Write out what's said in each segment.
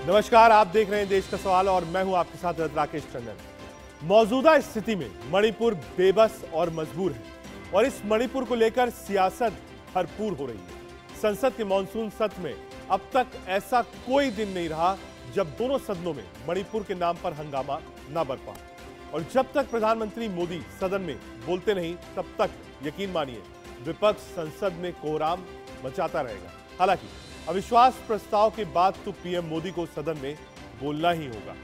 नमस्कार, आप देख रहे हैं देश का सवाल और मैं हूं आपके साथ राकेश टंडन। मौजूदा स्थिति में मणिपुर बेबस और मजबूर है और इस मणिपुर को लेकर सियासत भरपूर हो रही है। संसद के मानसून सत्र में अब तक ऐसा कोई दिन नहीं रहा जब दोनों सदनों में मणिपुर के नाम पर हंगामा न बरपा। और जब तक प्रधानमंत्री मोदी सदन में बोलते नहीं तब तक यकीन मानिए विपक्ष संसद में कोहराम मचाता रहेगा। हालांकि अविश्वास प्रस्ताव के बाद तो पीएम मोदी को सदन में बोलना ही होगा।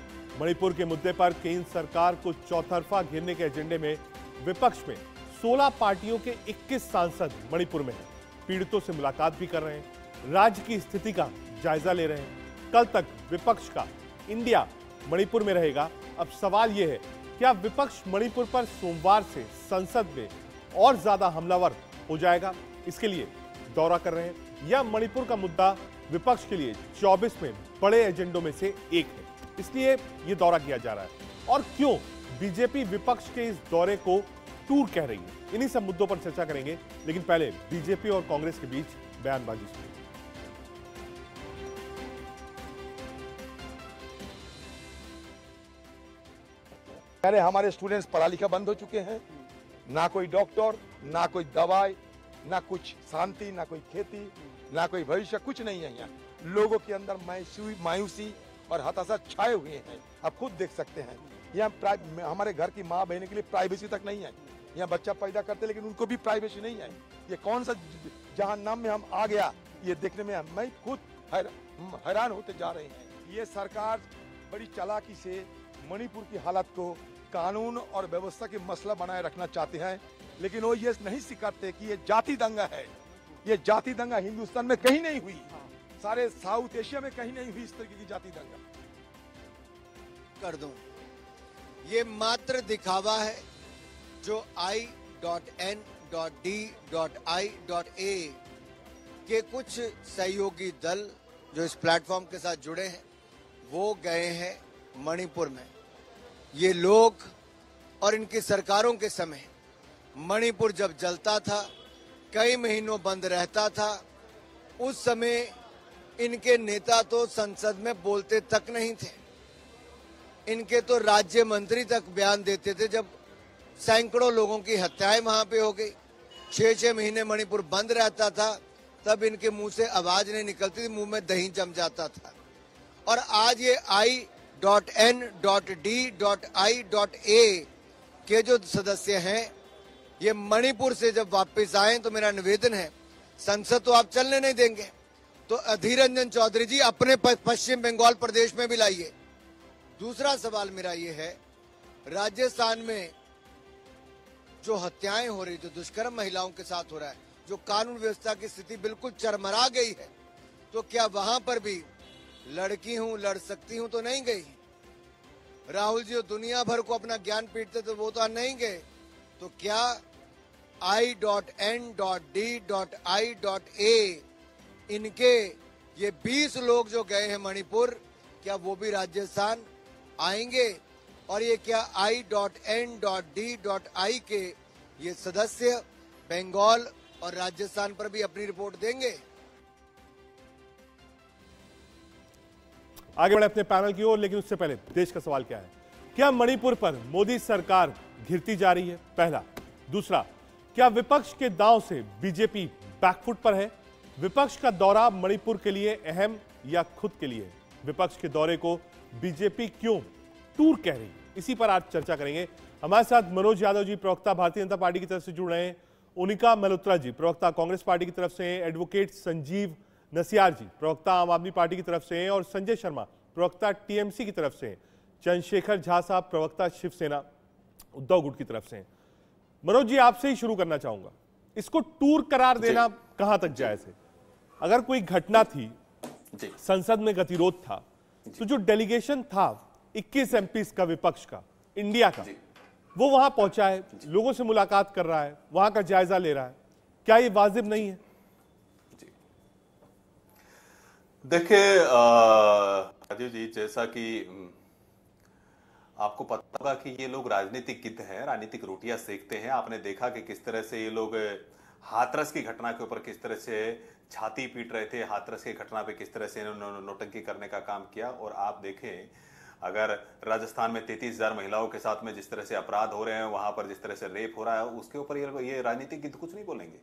मणिपुर के मुद्दे पर केंद्र सरकार को चौतरफा घेरने के एजेंडे में विपक्ष में 16 पार्टियों के 21 सांसद मणिपुर में हैं। पीड़ितों से मुलाकात भी कर रहे हैं, राज्य की स्थिति का जायजा ले रहे हैं। कल तक विपक्ष का इंडिया मणिपुर में रहेगा। अब सवाल यह है, क्या विपक्ष मणिपुर पर सोमवार से संसद में और ज्यादा हमलावर हो जाएगा? इसके लिए दौरा कर रहे हैं या मणिपुर का मुद्दा विपक्ष के लिए 24 में बड़े एजेंडों में से एक है, इसलिए यह दौरा किया जा रहा है? और क्यों बीजेपी विपक्ष के इस दौरे को टूर कह रही है? इन्हीं सब मुद्दों पर चर्चा करेंगे, लेकिन पहले बीजेपी और कांग्रेस के बीच बयानबाजी सुनिए। पहले हमारे स्टूडेंट्स पढ़ा लिखा बंद हो चुके हैं, ना कोई डॉक्टर, ना कोई दवाई, ना कुछ शांति, ना कोई खेती, ना कोई भविष्य, कुछ नहीं है। यहाँ लोगों के अंदर मायूसी और हताशा छाए हुए हैं। आप खुद देख सकते हैं, यहाँ हमारे घर की माँ बहन के लिए प्राइवेसी तक नहीं है। यहाँ बच्चा पैदा करते लेकिन उनको भी प्राइवेसी नहीं है। ये कौन सा जहान्नाम में हम आ गया, ये देखने में मैं खुद हैरान होते जा रहे हैं। ये सरकार बड़ी चालाकी से मणिपुर की हालत को कानून और व्यवस्था की मसला बनाए रखना चाहते हैं, लेकिन वो ये नहीं स्वीकारते कि ये जाति दंगा है। ये जाति दंगा हिंदुस्तान में कहीं नहीं हुई, सारे साउथ एशिया में कहीं नहीं हुई इस तरीके की जाति दंगा। कर दूं, ये मात्र दिखावा है जो I.N.D.I.A के कुछ सहयोगी दल जो इस प्लेटफॉर्म के साथ जुड़े हैं वो गए हैं मणिपुर में। ये लोग और इनकी सरकारों के समय मणिपुर जब जलता था, कई महीनों बंद रहता था, उस समय इनके नेता तो संसद में बोलते तक नहीं थे। इनके तो राज्य मंत्री तक बयान देते थे जब सैकड़ों लोगों की हत्याएं वहां पे हो गई। 6-6 महीने मणिपुर बंद रहता था, तब इनके मुंह से आवाज नहीं निकलती थी, मुंह में दही जम जाता था। और आज ये I.N.D.I.A के जो सदस्य हैं, ये मणिपुर से जब वापस आए तो मेरा निवेदन है, संसद तो आप चलने नहीं देंगे तो अधीर रंजन चौधरी जी अपने पश्चिम बंगाल प्रदेश में भी लाइए। दूसरा सवाल मेरा ये है, राजस्थान में जो हत्याएं हो रही, जो दुष्कर्म महिलाओं के साथ हो रहा है, जो कानून व्यवस्था की स्थिति बिल्कुल चरमरा गई है, तो क्या वहां पर भी लड़की हूं लड़ सकती हूं तो नहीं गई? राहुल जी दुनिया भर को अपना ज्ञान पीटते तो वो तो नहीं गए। तो क्या I.N.D.I.A इनके ये 20 लोग जो गए हैं मणिपुर, क्या वो भी राजस्थान आएंगे? और ये क्या I.N.D.I के ये सदस्य बंगाल और राजस्थान पर भी अपनी रिपोर्ट देंगे? आगे बढ़े अपने पैनल की ओर, लेकिन उससे पहले देश का सवाल क्या है? क्या मणिपुर पर मोदी सरकार घिरती जा रही है? पहला। दूसरा, क्या विपक्ष के दांव से बीजेपी बैकफुट पर है? विपक्ष का दौरा मणिपुर के लिए अहम या खुद के लिए? विपक्ष के दौरे को बीजेपी क्यों टूर कह रही है? इसी पर आज चर्चा करेंगे। हमारे साथ मनोज यादव जी, प्रवक्ता भारतीय जनता पार्टी की तरफ से जुड़ रहे हैं, उनिका मल्होत्रा जी, प्रवक्ता कांग्रेस पार्टी की तरफ से हैं, एडवोकेट संजीव नसियार जी, प्रवक्ता आम आदमी पार्टी की तरफ से हैं, और संजय शर्मा, प्रवक्ता टीएमसी की तरफ से हैं। चंद्रशेखर झा साहब, प्रवक्ता शिवसेना उद्धव गुट की तरफ से हैं। मनोज जी, आपसे ही शुरू करना चाहूंगा, इसको टूर करार देना कहां तक जायज है? अगर कोई घटना थी, संसद में गतिरोध था, तो जो डेलीगेशन था 21 एमपीज का विपक्ष का, इंडिया का, वो वहां पहुंचा है, लोगों से मुलाकात कर रहा है, वहां का जायजा ले रहा है, क्या ये वाजिब नहीं है? देखिए राजीव जी, जैसा कि आपको पता होगा कि ये लोग राजनीतिक गिद्ध हैं, राजनीतिक रोटियां सेकते हैं। आपने देखा कि किस तरह से ये लोग हाथरस की घटना के ऊपर किस तरह से छाती पीट रहे थे, हाथरस की घटना पे किस तरह से इन्होंने नौटंकी करने का काम किया। और आप देखें, अगर राजस्थान में 33,000 महिलाओं के साथ में जिस तरह से अपराध हो रहे हैं, वहां पर जिस तरह से रेप हो रहा है, उसके ऊपर ये राजनीतिक गीत कुछ नहीं बोलेंगे।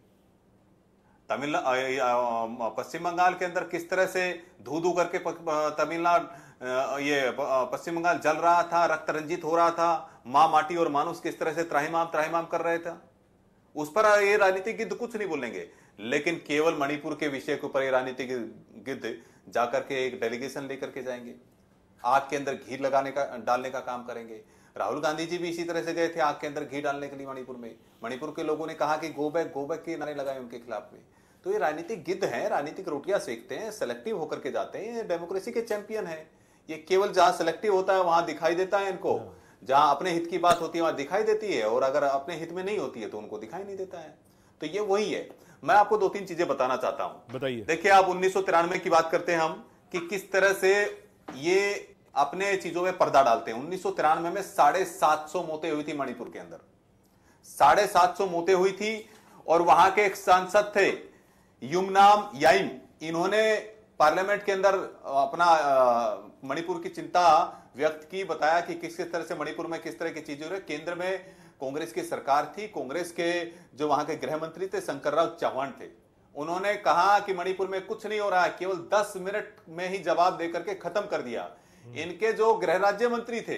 पश्चिम बंगाल के अंदर किस तरह से धू धू करके पश्चिम बंगाल जल रहा था, रक्त रंजित हो रहा था, माँ माटी और मानुष किस तरह से त्राहिमाम त्राहिमाम कर रहे थे, उस पर ये राजनीतिक गिद्ध कुछ नहीं बोलेंगे। लेकिन केवल मणिपुर के विषय के ऊपर ये राजनीतिक गिद्ध जाकर के एक डेलीगेशन लेकर के जाएंगे, आग के अंदर घी डालने का काम करेंगे। राहुल गांधी जी भी इसी तरह से गए थे आग के अंदर घी डालने के लिए मणिपुर में। मणिपुर के लोगों ने कहा कि गो बैक के नारे लगाए उनके खिलाफ में। तो ये राजनीतिक गिद्ध हैं, राजनीतिक रोटियां सेकते हैं, सेलेक्टिव होकर के जाते हैं। ये डेमोक्रेसी के चैंपियन है। ये केवल जहां सेलेक्टिव होता है वहां दिखाई देता है इनको, जहां अपने हित की बात होती है वहां दिखाई देती है, और अगर अपने हित में नहीं होती है तो उनको दिखाई नहीं देता है। तो ये वही है। मैं आपको 2-3 चीजें बताना चाहता हूं। बताइए। देखिए, आप 1993 की बात करते हैं हम, कि किस तरह से ये अपने चीजों में पर्दा डालते हैं। 1993 में 750 मौतें हुई थी मणिपुर के अंदर, 750 मौतें हुई थी। और वहां के एक सांसद थे युमनाम याइम, इन्होंने पार्लियामेंट के अंदर अपना मणिपुर की चिंता व्यक्त की, बताया कि किस तरह से मणिपुर में किस तरह की चीजें हो रही। केंद्र में कांग्रेस की सरकार थी, कांग्रेस के जो वहां के गृह मंत्री थे शंकरराव चौहान थे, उन्होंने कहा कि मणिपुर में कुछ नहीं हो रहा है, केवल 10 मिनट में ही जवाब देकर के खत्म कर दिया। इनके जो गृह राज्य मंत्री थे,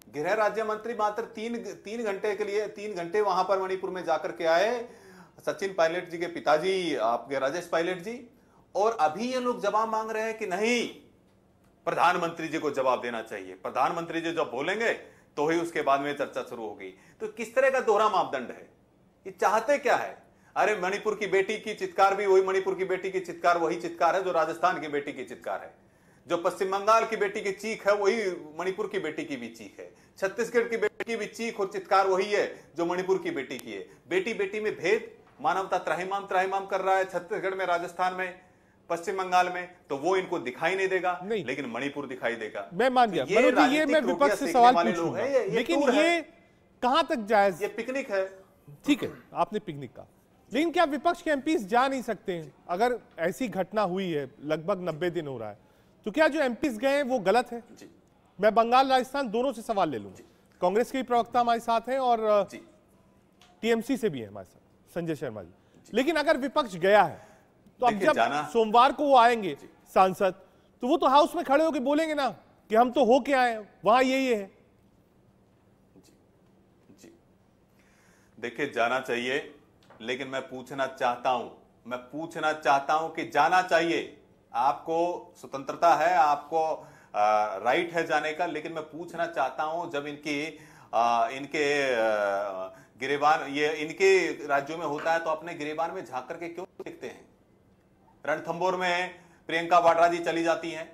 गृह राज्य मंत्री मात्र 3 घंटे के लिए 3 घंटे वहां पर मणिपुर में जाकर के आए, सचिन पायलट जी के पिताजी आपके राजेश पायलट जी। और अभी ये लोग जवाब मांग रहे हैं कि नहीं, प्रधानमंत्री जी को जवाब देना चाहिए, प्रधानमंत्री जी जब बोलेंगे तो ही उसके बाद में चर्चा शुरू होगी। तो किस तरह का दोहरा मापदंड है, ये चाहते क्या है? अरे मणिपुर की बेटी की चित्कार भी वही मणिपुर की बेटी की चित्कार वही चित्कार है जो राजस्थान की बेटी की चित्कार है, जो पश्चिम बंगाल की बेटी की चीख है वही मणिपुर की बेटी की भी चीख है, छत्तीसगढ़ की बेटी की भी चीख और चित्कार वही है जो मणिपुर की बेटी की है। बेटी बेटी में भेद, मानवता त्राहिमाम त्राहिमाम कर रहा है छत्तीसगढ़ में, राजस्थान में, पश्चिम बंगाल में, तो वो इनको दिखाई नहीं देगा, नहीं। लेकिन मणिपुर दिखाई देगा। मैं मान गया, ये मैं विपक्ष से सवाल पूछूंगा, लेकिन ये कहां तक जायज? ये पिकनिक है, ठीक है, आपने पिकनिक का, लेकिन क्या विपक्ष के एमपीज जा नहीं सकते हैं? अगर ऐसी घटना हुई है, लगभग 90 दिन हो रहा है, तो क्या जो एमपीज गए हैं वो गलत है? जी। मैं बंगाल राजस्थान दोनों से सवाल ले लूंगा। कांग्रेस के प्रवक्ता हमारे साथ हैं और टीएमसी से भी है हमारे साथ संजय शर्मा जी। लेकिन अगर विपक्ष गया है तो अब जब सोमवार को वो आएंगे सांसद, तो वो तो हाउस में खड़े होकर बोलेंगे ना कि हम तो होके आए, वहां ये है। जी देखिए, जाना चाहिए, लेकिन मैं पूछना चाहता हूं कि जाना चाहिए, आपको स्वतंत्रता है, आपको राइट है जाने का, लेकिन मैं पूछना चाहता हूं जब इनके गिरेबान ये इनके राज्यों में होता है तो अपने गिरेबान में झांक करके क्यों देखते हैं? रणथंभौर में प्रियंका वाड्रा जी चली जाती हैं,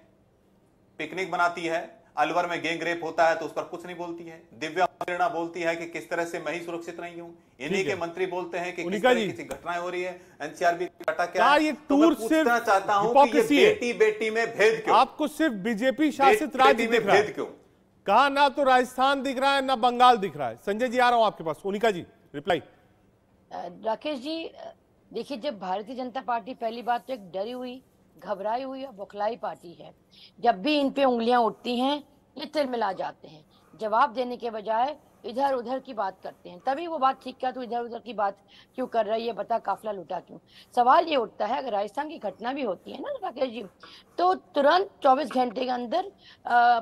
पिकनिक बनाती है, अलवर में गैंग रेप होता है तो उस पर कुछ नहीं बोलती है, दिव्या प्रेरणा बोलती है कि किस तरह से मैं ही सुरक्षित नहीं हूं, इन्हीं के मंत्री बोलते हैं कि किस तरह की घटनाएं हो रही है, एनसीआरबी डाटा क्या है? ये टूर सिर्फ चाहता हूं कि ये बेटी बेटी में भेद क्यों? आपको सिर्फ बीजेपी शासित राज्य दिख रहा है, क्यों? कहा ना तो राजस्थान दिख रहा है ना बंगाल दिख रहा है। संजय जी आ रहा हूं आपके पास, उनिका जी रिप्लाई। राकेश जी देखिए, जब भारतीय जनता पार्टी पहली बात तो एक डरी हुई, घबराई हुई और बौखलाई पार्टी है। जब भी इन पे उंगलियां उठती हैं ये तिलमिला जाते हैं, जवाब देने के बजाय इधर उधर की बात करते हैं। तभी वो बात ठीक क्या, तो इधर उधर की बात क्यों कर रही है, बता काफिला लुटा क्यों? सवाल ये उठता है, अगर राजस्थान की घटना भी होती है ना राकेश जी, तो तुरंत 24 घंटे के अंदर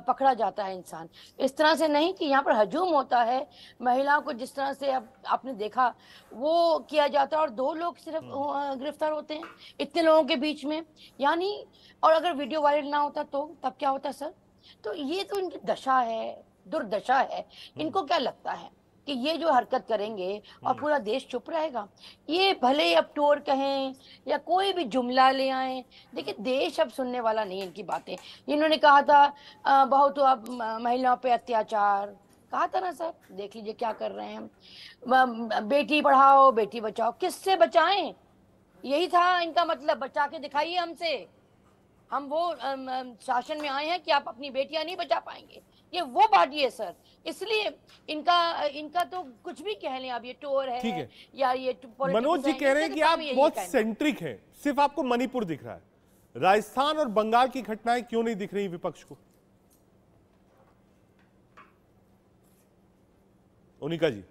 पकड़ा जाता है इंसान। इस तरह से नहीं कि यहाँ पर हजूम होता है, महिलाओं को जिस तरह से अब आपने देखा वो किया जाता है और 2 लोग सिर्फ गिरफ्तार होते हैं इतने लोगों के बीच में, यानी। और अगर वीडियो वायरल ना होता तो तब क्या होता सर? तो ये तो इनकी दशा है, दुर्दशा है। इनको क्या लगता है कि ये जो हरकत करेंगे और पूरा देश चुप रहेगा? ये भले ही अब टोर कहें या कोई भी जुमला ले आए, देखिए देश अब सुनने वाला नहीं इनकी बातें। इन्होंने कहा था बहुत अब महिलाओं पे अत्याचार, कहा था ना सर, देख लीजिए क्या कर रहे हैं। बेटी पढ़ाओ बेटी बचाओ, किससे बचाएं? यही था इनका मतलब, बचा के दिखाइए हमसे, हम वो शासन में आए हैं कि आप अपनी बेटियां नहीं बचा पाएंगे। ये वो पार्टी है सर, इसलिए इनका तो कुछ भी कह लें आप, ये टोर है या ये मनोज जी कह रहे हैं कि आप बहुत सेंट्रिक हैं, सिर्फ आपको मणिपुर दिख रहा है, राजस्थान और बंगाल की घटनाएं क्यों नहीं दिख रही विपक्ष को? उनिका जी,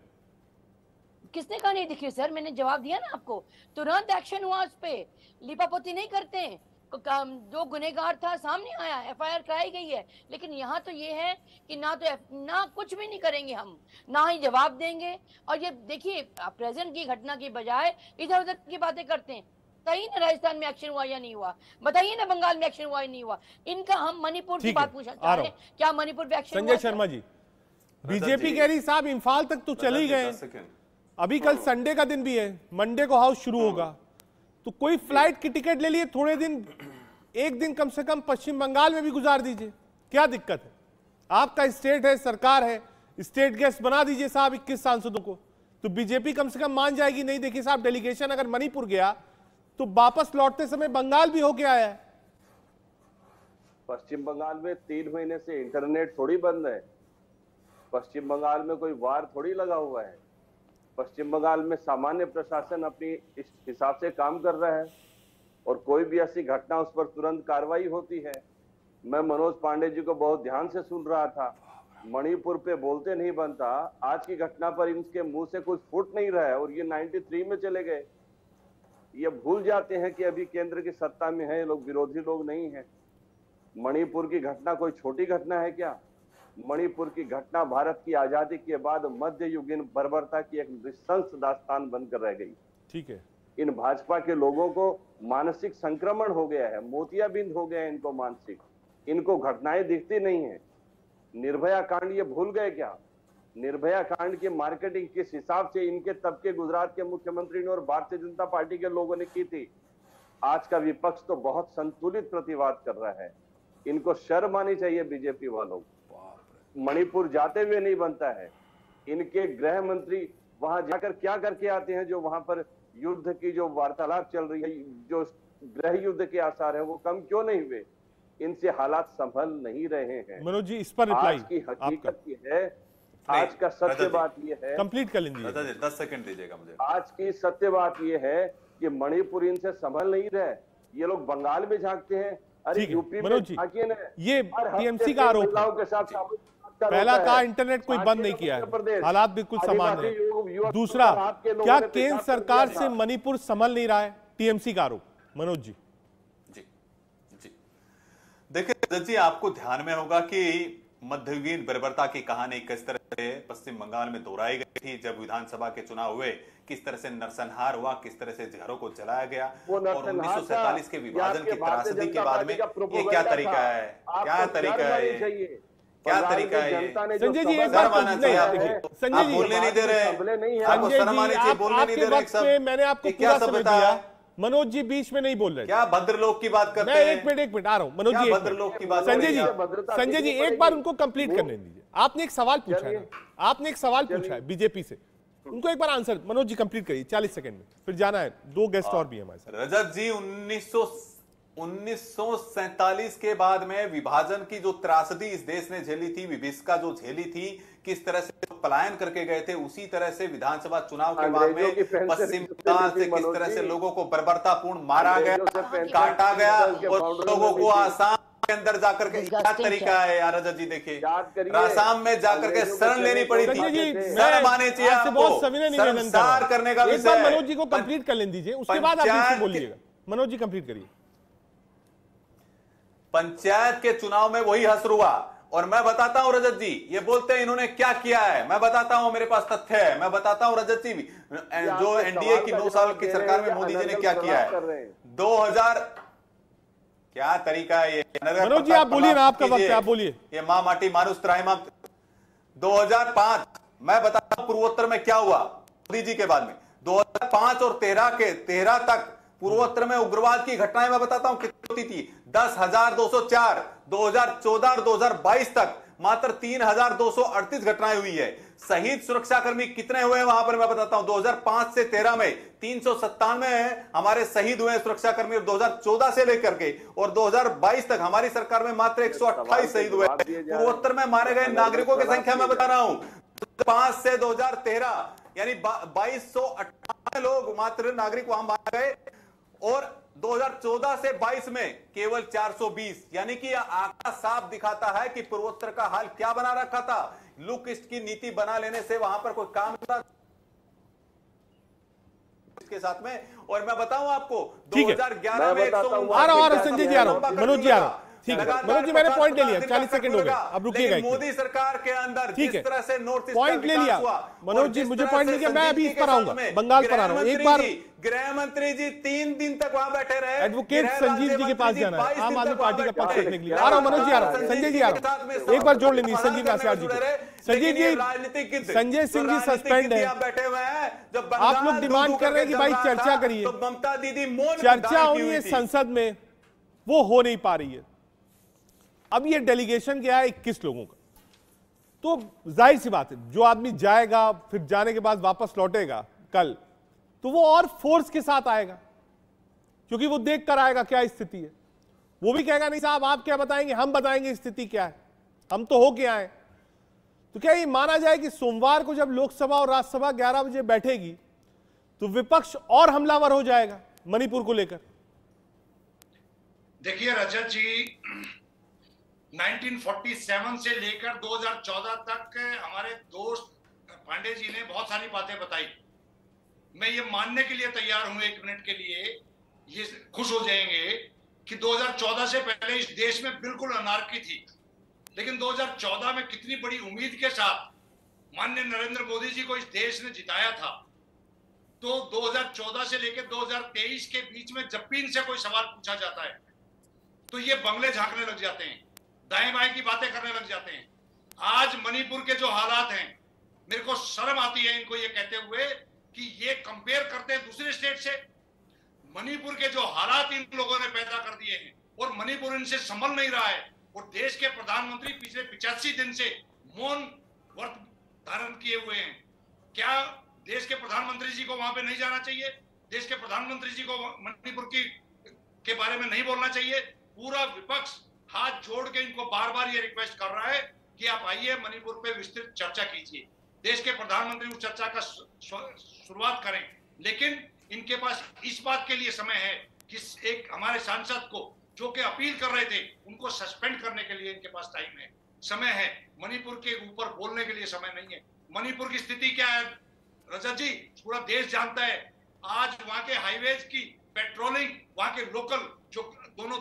किसने कहा नहीं दिख रही सर? मैंने जवाब दिया ना आपको, तुरंत एक्शन हुआ उस पे, लिपापोती नहीं करते। जो गुनहगार था सामने आया, एफआईआर कराई गई है। लेकिन यहाँ तो ये है कि ना कुछ भी नहीं करेंगे हम, ना ही जवाब देंगे। और ये देखिए, प्रेजेंट की घटना की बजाय इधर उधर की बातें करते हैं। बताइए ना राजस्थान में एक्शन हुआ या नहीं हुआ, बताइए ना बंगाल में एक्शन हुआ या नहीं हुआ। इनका हम मणिपुर की बात पूछना चाह रहे हैं, क्या मणिपुर में एक्शन? संजय शर्मा जी, बीजेपी कह रही साहब इम्फाल तक तो चले गए, अभी कल संडे का दिन भी है, मंडे को हाउस शुरू होगा, तो कोई फ्लाइट की टिकट ले लिए, थोड़े दिन, एक दिन कम से कम पश्चिम बंगाल में भी गुजार दीजिए, क्या दिक्कत है? आपका स्टेट है, सरकार है, स्टेट गेस्ट बना दीजिए साहब 21 सांसदों को, तो बीजेपी कम से कम मान जाएगी। नहीं देखिए साहब, डेलीगेशन अगर मणिपुर गया तो वापस लौटते समय बंगाल भी होके आया है। पश्चिम बंगाल में 3 महीने से इंटरनेट थोड़ी बंद है, पश्चिम बंगाल में कोई वार थोड़ी लगा हुआ है, पश्चिम बंगाल में सामान्य प्रशासन अपनी इस हिसाब से काम कर रहा है और कोई भी ऐसी घटना उस पर तुरंत कार्रवाई होती है। मैं मनोज पांडे जी को बहुत ध्यान से सुन रहा था, मणिपुर पे बोलते नहीं बनता, आज की घटना पर इनके मुंह से कुछ फूट नहीं रहा है और ये 93 में चले गए। ये भूल जाते हैं कि अभी केंद्र की सत्ता में है, ये लोग विरोधी लोग नहीं है। मणिपुर की घटना कोई छोटी घटना है क्या? मणिपुर की घटना भारत की आजादी के बाद मध्ययुगीन बर्बरता की एक नृशंस दास्तान बनकर रह गई। ठीक है, इन भाजपा के लोगों को मानसिक संक्रमण हो गया है, मोतियाबिंद हो गया है इनको मानसिक, इनको घटनाएं दिखती नहीं है। निर्भया कांड ये भूल गए क्या? निर्भया कांड की मार्केटिंग किस हिसाब से इनके तबके गुजरात के मुख्यमंत्री ने और भारतीय जनता पार्टी के लोगों ने की थी। आज का विपक्ष तो बहुत संतुलित प्रतिवाद कर रहा है, इनको शर्म आनी चाहिए बीजेपी वालों को। मणिपुर जाते हुए नहीं बनता है, इनके गृह मंत्री वहां जाकर क्या करके आते हैं जो वहां पर युद्ध की जो वार्तालाप चल रही है, जो गृह युद्ध के आसार है, वो कम क्यों नहीं हुए? इनसे हालात संभल नहीं रहे हैं। मनोज जी, इस पर रिप्लाई आज की हकीकत ये है, आज का सत्य बात ये है, कंप्लीट कर लीजिए, 10 सेकंड दीजिएगा मुझे। आज की सत्य बात ये है कि मणिपुर इनसे संभल नहीं रहे, ये लोग बंगाल में झांकते हैं। अरे यूपी में झांकिए ना, ये टीएमसी का आरोप है। पहला कहा इंटरनेट कोई बंद नहीं किया है, हालात बिल्कुल सामान्य है। दूसरा, क्या केंद्र सरकार से मणिपुर संभल नहीं रहा है? टीएमसी का आरोप। मनोज जी। जी जी, देखिए रजत जी, आपको ध्यान में होगा कि मध्ययुगीन बर्बरता की कहानी किस तरह से पश्चिम बंगाल में दोहराई गई थी जब विधानसभा के चुनाव हुए, किस तरह से नरसंहार हुआ, किस तरह से घरों को जलाया गया, और 1947 के विभाजन की त्रासदी के बाद में ये क्या तरीका है? क्या तरीका है? क्या तरीका है? संजय जी, एक बात संजय जी बोलने नहीं दे रहे, आपको शर्म आनी चाहिए, बोलने नहीं दे रहे। मैंने आपको क्या समझ दिया, मनोज जी बीच में नहीं बोल रहे। क्या भद्रलोक की बात करते हैं? एक मिनट आ रहा हूं मनोज जी, भद्रलोक की बात। संजय जी एक बार उनको कंप्लीट करने दीजिए। आपने एक सवाल पूछा है, आपने एक सवाल पूछा है बीजेपी से, उनको एक बार आंसर मनोज जी कंप्लीट करिए 40 सेकंड में, फिर जाना है, 2 गेस्ट और भी हमारे साथ। रजत जी, 1947 के बाद में विभाजन की जो त्रासदी इस देश ने झेली थी, विभिषिका जो झेली थी, किस तरह से पलायन करके गए थे, उसी तरह से विधानसभा चुनाव के बाद में पश्चिम बंगाल से किस तरह से लोगों को बर्बरतापूर्ण मारा गया, काटा गया, और लोगों को आसाम के अंदर जाकर के क्या तरीका है यार रजत जी? देखिए, आसाम में जाकर के शरण लेनी पड़ी थी, शर्म आनी चाहिए आपको, शर्मसार करने का विषय। मनोज जी को कंप्लीट कर लेने दीजिए, उसके बाद आप बोलिएगा। मनोज जी कंप्लीट करिए। पंचायत के चुनाव में वही हसर हुआ, और मैं बताता हूं रजत जी, ये बोलते हैं इन्होंने क्या किया है, मैं बताता हूं, मेरे पास तथ्य है, मैं बताता हूं रजत जी, जो एनडीए की 9 साल की सरकार में मोदी जी ने क्या किया है। 2000 क्या तरीका है ये? मनोज जी आप बोलिए ना, आपका वक्त है, आप बोलिए। ये मां माटी मानुष त्राहिमाम। 2005 मैं बताता हूं पूर्वोत्तर में क्या हुआ मोदी जी के बाद में। 2005 और 13 तक पूर्वोत्तर में उग्रवाद की घटनाएं मैं बताता हूं कितनी होती थी, 10,204। 2014 और 2022 तक मात्र 3238 घटनाएं हुई है। शहीद सुरक्षाकर्मी कितने हुए हैं वहां पर मैं बताता हूं। 2005 से 13 में 397 हमारे शहीद हुए हैं सुरक्षाकर्मी, और 2014 से लेकर के और 2022 तक हमारी सरकार में मात्र 128 शहीद हुए। पूर्वोत्तर में मारे गए नागरिकों की संख्या मैं बता रहा हूं, 5 से 2013 यानी 2258 लोग मात्र नागरिक वहां मारे गए, और 2014 से 22 में केवल 420, यानी कि यह आंकड़ा साफ दिखाता है कि पूर्वोत्तर का हाल क्या बना रखा था। लुक ईस्ट की नीति बना लेने से वहां पर कोई काम था इसके साथ में। और मैं बताऊं आपको 2011 में आ रहा हूं संजय जी, आ रहा हूं मनोज जी, आ रहा हूं। ठीक है मनोज जी, मैंने पॉइंट ले लिया, 40 सेकंड हो गए, अब रुकिएगा। मोदी सरकार के अंदर ठीक है, जिस तरह से नॉर्थ ईस्ट पॉइंट ले लिया मनोज जी, मुझे पॉइंट मिल गया। मैं अभी इस पर आऊंगा, बंगाल पर आ रहा हूं। एक बार गृह मंत्री जी 3 दिन तक वहां बैठे रहे, एडवोकेट संजीव जी के पास जाना है आम आदमी पार्टी का पक्ष रखने के लिए। आ रहा हूं मनोज जी, आ रहा हूं। संजय जी आ रहा हूं, एक बार जोड़ लेंगे संजीव आचार्य जी को। संजीव जी, संजय सिंह जी सस्पेंड है, बैठे हुए हैं, जब आप लोग डिमांड कर रहे हैं कि भाई चर्चा करिए, तो ममता दीदी चर्चा होनी है संसद में, वो हो नहीं पा रही है। अब ये डेलीगेशन गया है 21 लोगों का, तो जाहिर सी बात है जो आदमी जाएगा फिर जाने के बाद वापस लौटेगा कल, तो वो और फोर्स के साथ आएगा, क्योंकि वो देख कर आएगा क्या स्थिति है। वो भी कहेगा नहीं साहब आप क्या बताएंगे, हम बताएंगे स्थिति क्या है, हम तो हो के आए। तो क्या ये माना जाए कि सोमवार को जब लोकसभा और राज्यसभा 11 बजे बैठेगी तो विपक्ष और हमलावर हो जाएगा मणिपुर को लेकर? देखिए रजत जी, 1947 से लेकर 2014 तक हमारे दोस्त पांडे जी ने बहुत सारी बातें बताई। मैं ये मानने के लिए तैयार हूं 1 मिनट के लिए, ये खुश हो जाएंगे कि 2014 से पहले इस देश में बिल्कुल अनार्की थी, लेकिन 2014 में कितनी बड़ी उम्मीद के साथ माननीय नरेंद्र मोदी जी को इस देश ने जिताया था। तो 2014 से लेकर 2023 के बीच में जब भी इनसे कोई सवाल पूछा जाता है तो ये बंगले झांकने लग जाते हैं, दाएं बाएं की बातें करने लग जाते हैं। आज मणिपुर के जो हालात हैं, मेरे को शर्म आती है इनको ये कहते हुए कि ये कंपेयर करते हैं दूसरे स्टेट से। मणिपुर के जो हालात इन लोगों ने पैदा कर दिए हैं और मणिपुर इनसे संभल नहीं रहा है, और देश के प्रधानमंत्री पिछले 85 दिन से मौन व्रत धारण किए हुए हैं। क्या देश के प्रधानमंत्री जी को वहां पे नहीं जाना चाहिए? देश के प्रधानमंत्री जी को मणिपुर के बारे में नहीं बोलना चाहिए? पूरा विपक्ष हाथ जोड़ के इनको बार बार ये रिक्वेस्ट कर रहा है कि आप आइए मणिपुर पे विस्तृत चर्चा कीजिए। देश के प्रधानमंत्री उस चर्चा का शुरुआत करें, लेकिन इनके पास इस बात के लिए समय है कि एक हमारे सांसद को जो कि अपील कर रहे थे उनको सस्पेंड करने के लिए इनके पास टाइम है, समय है। मणिपुर के ऊपर बोलने के लिए समय नहीं है। मणिपुर की स्थिति क्या है रजत जी, पूरा देश जानता है। आज वहां के हाईवेज की पेट्रोलिंग, वहां के लोकल जो दोनों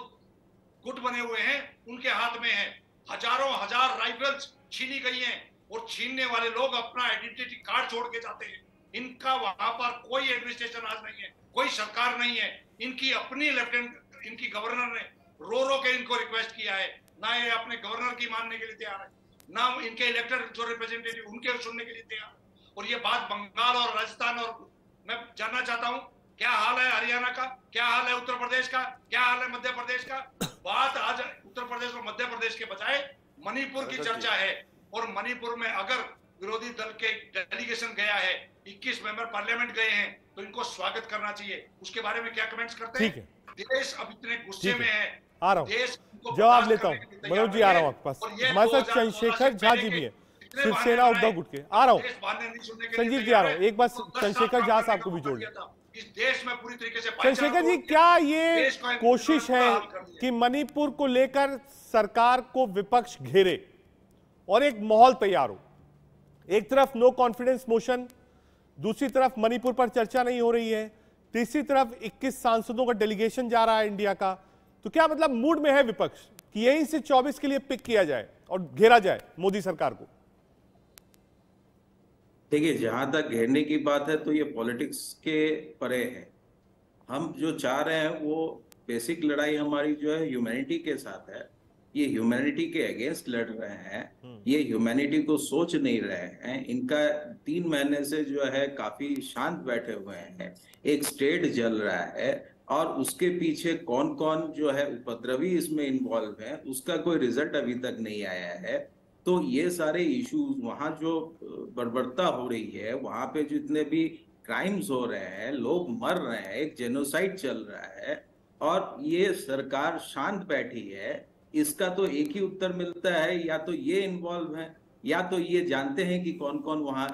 गुट बने हुए हैं उनके हाथ में है। हजारों हजार राइफल्स छीनी गई हैं और छीनने वाले लोग अपना आइडेंटिटी कार्ड छोड़ के जाते हैं। इनका वहां पर कोई एडमिनिस्ट्रेशन आज नहीं है, कोई सरकार नहीं है। इनकी अपनी लेफ्टिनेंट, इनकी गवर्नर ने रो के इनको रिक्वेस्ट किया है, ना ये अपने गवर्नर की मानने के लिए तैयार है, ना इनके इलेक्टेड जो रिप्रेजेंटेटिव उनके सुनने के लिए तैयार। और ये बात बंगाल और राजस्थान, और मैं जानना चाहता हूं क्या हाल है हरियाणा का, क्या हाल है उत्तर प्रदेश का, क्या हाल है मध्य प्रदेश का। बात आज उत्तर प्रदेश और मध्य प्रदेश के बजाय मणिपुर की चर्चा है। और मणिपुर में अगर विरोधी दल के डेलीगेशन गया है, 21 मेंबर पार्लियामेंट गए हैं, तो इनको स्वागत करना चाहिए। उसके बारे में क्या कमेंट्स करते हैं? देश अब इतने गुस्से में है। आ रहा हूं, जवाब लेता हूं। मनोज जी आ रहा हूं आपके पास, हमारे साथ चंद्रशेखर झा जी भी है, शिवसेना उद्धव गुट के। आ रहा हूं संजीव जी, आ रहा हूं। एक बार चंद्रशेखर झा साहब को भी जोड़ लिया। इस देश में पूरी तरीके से चंद्रशेखर जी, क्या ये कोशिश है कि मणिपुर को लेकर सरकार को विपक्ष घेरे और एक माहौल तैयार हो? एक तरफ नो कॉन्फिडेंस मोशन, दूसरी तरफ मणिपुर पर चर्चा नहीं हो रही है, तीसरी तरफ 21 सांसदों का डेलीगेशन जा रहा है इंडिया का। तो क्या मतलब मूड में है विपक्ष कि यहीं से 24 के लिए पिक किया जाए और घेरा जाए मोदी सरकार को? देखिए, जहां तक घेरने की बात है तो ये पॉलिटिक्स के परे है। हम जो चाह रहे हैं वो बेसिक लड़ाई हमारी जो है ह्यूमैनिटी के साथ है। ये ह्यूमैनिटी के अगेंस्ट लड़ रहे हैं, ये ह्यूमैनिटी को सोच नहीं रहे हैं। इनका 3 महीने से जो है काफी शांत बैठे हुए हैं। एक स्टेट जल रहा है और उसके पीछे कौन कौन जो है उपद्रवी इसमें इन्वॉल्व है, उसका कोई रिजल्ट अभी तक नहीं आया है। तो ये सारे इश्यूज वहां जो बर्बरता हो रही है, वहां पे जितने भी क्राइम्स हो रहे हैं, लोग मर रहे हैं, एक जेनोसाइड चल रहा है और ये सरकार शांत बैठी है, इसका तो एक ही उत्तर मिलता है, या तो ये इन्वॉल्व है या तो ये जानते हैं कि कौन कौन वहां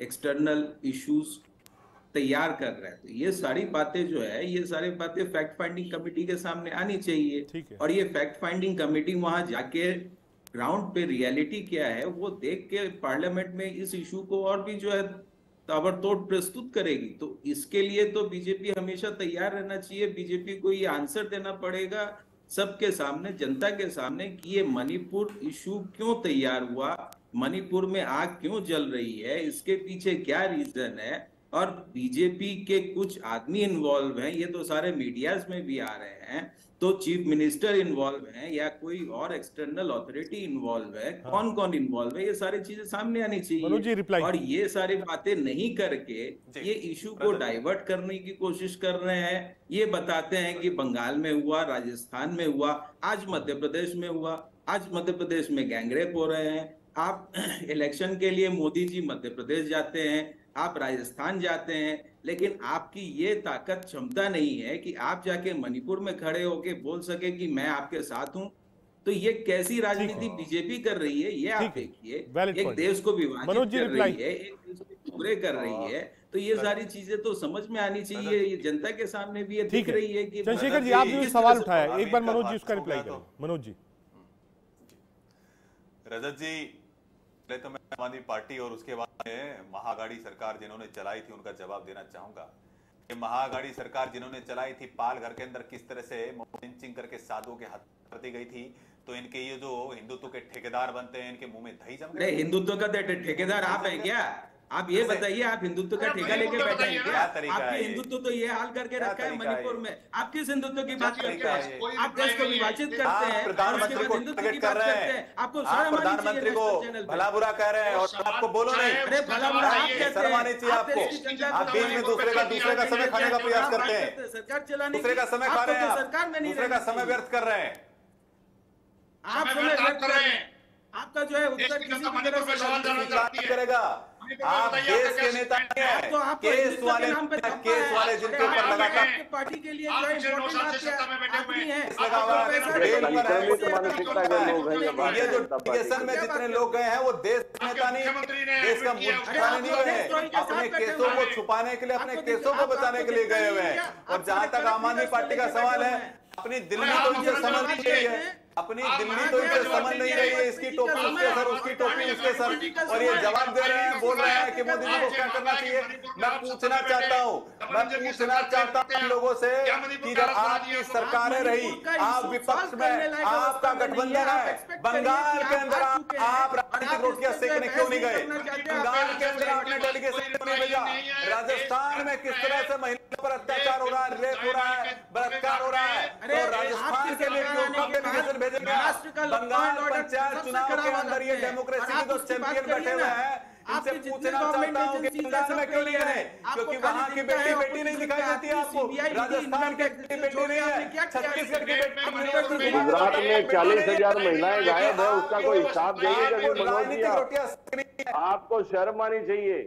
एक्सटर्नल इश्यूज तैयार कर रहे हैं। तो ये सारी बातें जो है, ये सारी बातें फैक्ट फाइंडिंग कमेटी के सामने आनी चाहिए और ये फैक्ट फाइंडिंग कमेटी वहां जाके ग्राउंड पे रियलिटी क्या है वो देख के पार्लियामेंट में इस इशू को और भी जो है ताबड़तोड़ प्रस्तुत करेगी। तो इसके लिए तो बीजेपी हमेशा तैयार रहना चाहिए। बीजेपी को ये आंसर देना पड़ेगा सबके सामने, जनता के सामने, कि ये मणिपुर इशू क्यों तैयार हुआ, मणिपुर में आग क्यों जल रही है, इसके पीछे क्या रीजन है। और बीजेपी के कुछ आदमी इन्वॉल्व हैं, ये तो सारे मीडियाज में भी आ रहे हैं, तो चीफ मिनिस्टर इन्वॉल्व हैं या कोई और एक्सटर्नल अथॉरिटी इन्वॉल्व है, कौन कौन इन्वॉल्व है, ये सारी चीजें सामने आनी चाहिए। और ये सारी बातें नहीं करके ये इशू को डाइवर्ट करने की कोशिश कर रहे हैं। ये बताते हैं कि बंगाल में हुआ, राजस्थान में हुआ, आज मध्य प्रदेश में हुआ, आज मध्य प्रदेश में गैंगरेप हो रहे हैं। आप इलेक्शन के लिए मोदी जी मध्य प्रदेश जाते हैं, आप राजस्थान जाते हैं, लेकिन आपकी ये ताकत क्षमता नहीं है कि आप जाके मणिपुर में खड़े होके बोल सके कि मैं आपके साथ हूं। तो ये कैसी राजनीति बीजेपी कर रही है, ये आप देखिए। एक देश को विभाजित कर रही है, एक देश को टुकड़े कर रही है। तो ये सारी चीजें तो समझ में आनी चाहिए, ये जनता के सामने भी ये दिख रही है कि चंद्रशेखर जी आपने सवाल उठाया, एक बार मनोज जी उसका रिप्लाई करें। मनोज जी। रजत जी, पहले तो मैं आम आदमी पार्टी और उसके बाद महाआघाड़ी सरकार जिन्होंने चलाई थी उनका जवाब देना चाहूंगा। ये महाआघाड़ी सरकार जिन्होंने चलाई थी, पाल घर के अंदर किस तरह से लिंचिंग करके साधुओं के हत्या कर दी गई थी, तो इनके ये जो हिंदुत्व के ठेकेदार बनते हैं, इनके मुंह में दही जम गए। हिंदुत्व का ठेकेदार आप हैं क्या? आप ये बताइए, आप हिंदुत्व का ठेका लेके बैठे हैं क्या? आपके हिंदुत्व तो ये हाल करके रखा है मणिपुर में। आप किस हिंदुत्व की बात करते हैं? आप देश को विभाजित करते हैं, प्रधानमंत्री को टारगेट कर रहे हैं, आपको प्रधानमंत्री को भला बुरा कह रहे हैं और आपको बोलो नहीं। अरे भला बुरा आप कहते हैं, शर्म आनी चाहिए आपको। आप बीच में दूसरे का समय खाने का प्रयास करते हैं, सरकार चलाने दूसरे का समय खा रहे हैं, सरकार में नहीं, दूसरे का समय व्यर्थ कर रहे हैं। आप समय व्यर्थ कर रहे हैं। आपका जो है उत्तर किसी भी तरह से करेगा। आप देश के नेता नहीं हैं, केस वाले जिनके ऊपर लगातार पार्टी के लिए जो इम्पोर्टेंट आदमी है, ये जो डेलीगेशन में जितने लोग गए हैं वो देश नेता नहीं, देश का मुद्दा नहीं गए हैं, अपने केसों को छुपाने के लिए, अपने केसों को बचाने के लिए गए हुए हैं। और जहां तक आम आदमी पार्टी का सवाल है, अपनी दिल्ली तो उनसे समझ नहीं रही है, अपनी दिल्ली तो इनसे समझ नहीं रही है। इसकी टोपी उसके सर, उसकी टोपी उसके सर, और ये जवाब दे रहे हैं, बोल रहे हैं कि मोदी जी को क्या करना चाहिए। मैं पूछना चाहता हूं लोगों से कि जब आपकी सरकारें रही, आप विपक्ष में, आपका गठबंधन है, बंगाल के अंदर आप राजनीतिक रोटियां सेकने क्यों नहीं गए? बंगाल के अंदर आपने डेलीगेशन क्यों नहीं भेजा? राजस्थान में किस तरह से महिलाओं पर अत्याचार हो रहा है, रेप हो रहा है, बलात्कार हो रहा है, तो राजस्थान के लिए क्यों डेलीगेशन भेजेगा? बंगाल पंचायत चुनाव के अंदर ये डेमोक्रेसी के जो चैंपियन बैठे हुए हैं, इनसे पूछना चाहता हूं कि बंगाल में क्यों नहीं गए? क्योंकि वहां की बेटी नहीं दिखाई देती है आपको, राजस्थान की बेटी नहीं है, छत्तीसगढ़ की बेटी। गुजरात में 40,000 महिलाएं गायब है, उसका कोई हिसाब देंगे कभी मनोज जी? आपको शर्म आनी चाहिए।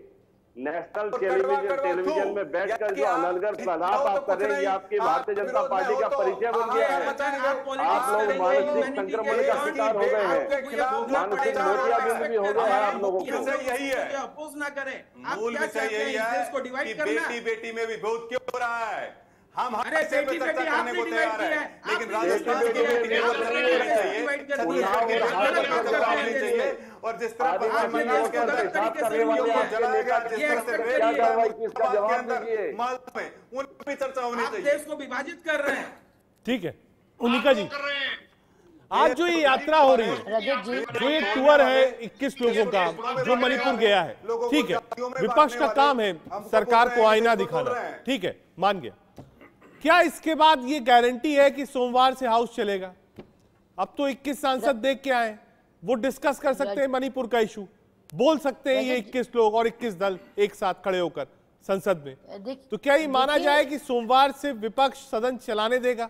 नेशनल टेलीविजन में बैठकर जो अनर्गल प्रलाप आप कर रहे हैं, ये आपकी भारतीय जनता पार्टी का परिचय बन गया है। आप लोग मानसिक संक्रमण का शिकार हो गए हैं, मानसिक मोतियाबिंद भी हो गया है आप लोगों को। यही है, अपोज ना करें। मूल विषय यही है कि बेटी बेटी में विभेद क्यों हो रहा है। हम चर्चा करने को तैयार है, लेकिन राजस्थान की बेटी को नहीं चाहिए। और जिस तरह उनकी चर्चा होनी चाहिए। देश को विभाजित कर रहे हैं। ठीक है उन्निका जी, आज जो ये यात्रा हो रही है, जो ये टूर है 21 लोगों का जो मणिपुर गया है, ठीक है, विपक्ष का काम है सरकार को आईना दिखाना, ठीक है, मान गया। क्या इसके बाद ये गारंटी है कि सोमवार से हाउस चलेगा? अब तो 21 सांसद देख के आए, वो डिस्कस कर सकते हैं मणिपुर का इशू, बोल सकते हैं ये 21 लोग और 21 दल एक साथ खड़े होकर संसद में। तो क्या ये माना जाए कि सोमवार से विपक्ष सदन चलाने देगा?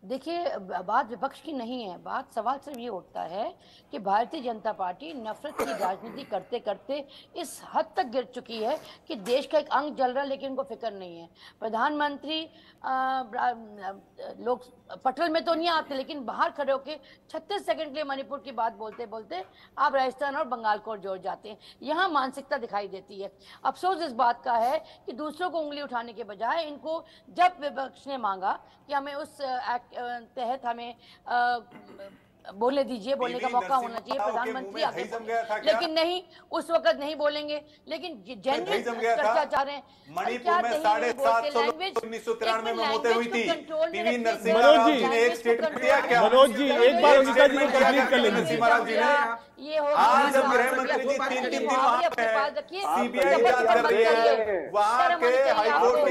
देखिए, बात विपक्ष की नहीं है, बात सवाल सिर्फ ये उठता है कि भारतीय जनता पार्टी नफरत की राजनीति करते करते इस हद तक गिर चुकी है कि देश का एक अंग जल रहा है लेकिन उनको फिक्र नहीं है। प्रधानमंत्री लोग पटल में तो नहीं आते लेकिन बाहर खड़े होकर 36 सेकंड के लिए मणिपुर की बात बोलते बोलते आप राजस्थान और बंगाल को जोड़ जाते हैं। यहाँ मानसिकता दिखाई देती है। अफसोस इस बात का है कि दूसरों को उंगली उठाने के बजाय इनको जब विपक्ष ने मांगा कि हमें उस तहत हमें बोलने दीजिए, बोलने का मौका होना चाहिए, प्रधानमंत्री आगे लेकिन नहीं, उस वक्त नहीं बोलेंगे। लेकिन जेन्युइन चर्चा चाह रहे हैं। मणिपुर में 750 लोग 1993 में मौतें हुई थी। पीवी नरसिम्हा मनोज राव जी ने एक स्टेटमेंट दिया क्या? मनोज जी एक बार उनका जी को कंप्लीट कर लेंगे। नरसिम्हा राव जी ने ये हो आज जब गृह मंत्री जी 3 दिन वहां पे सीबीआई जांच कर रही है, वहां के हाईकोर्ट के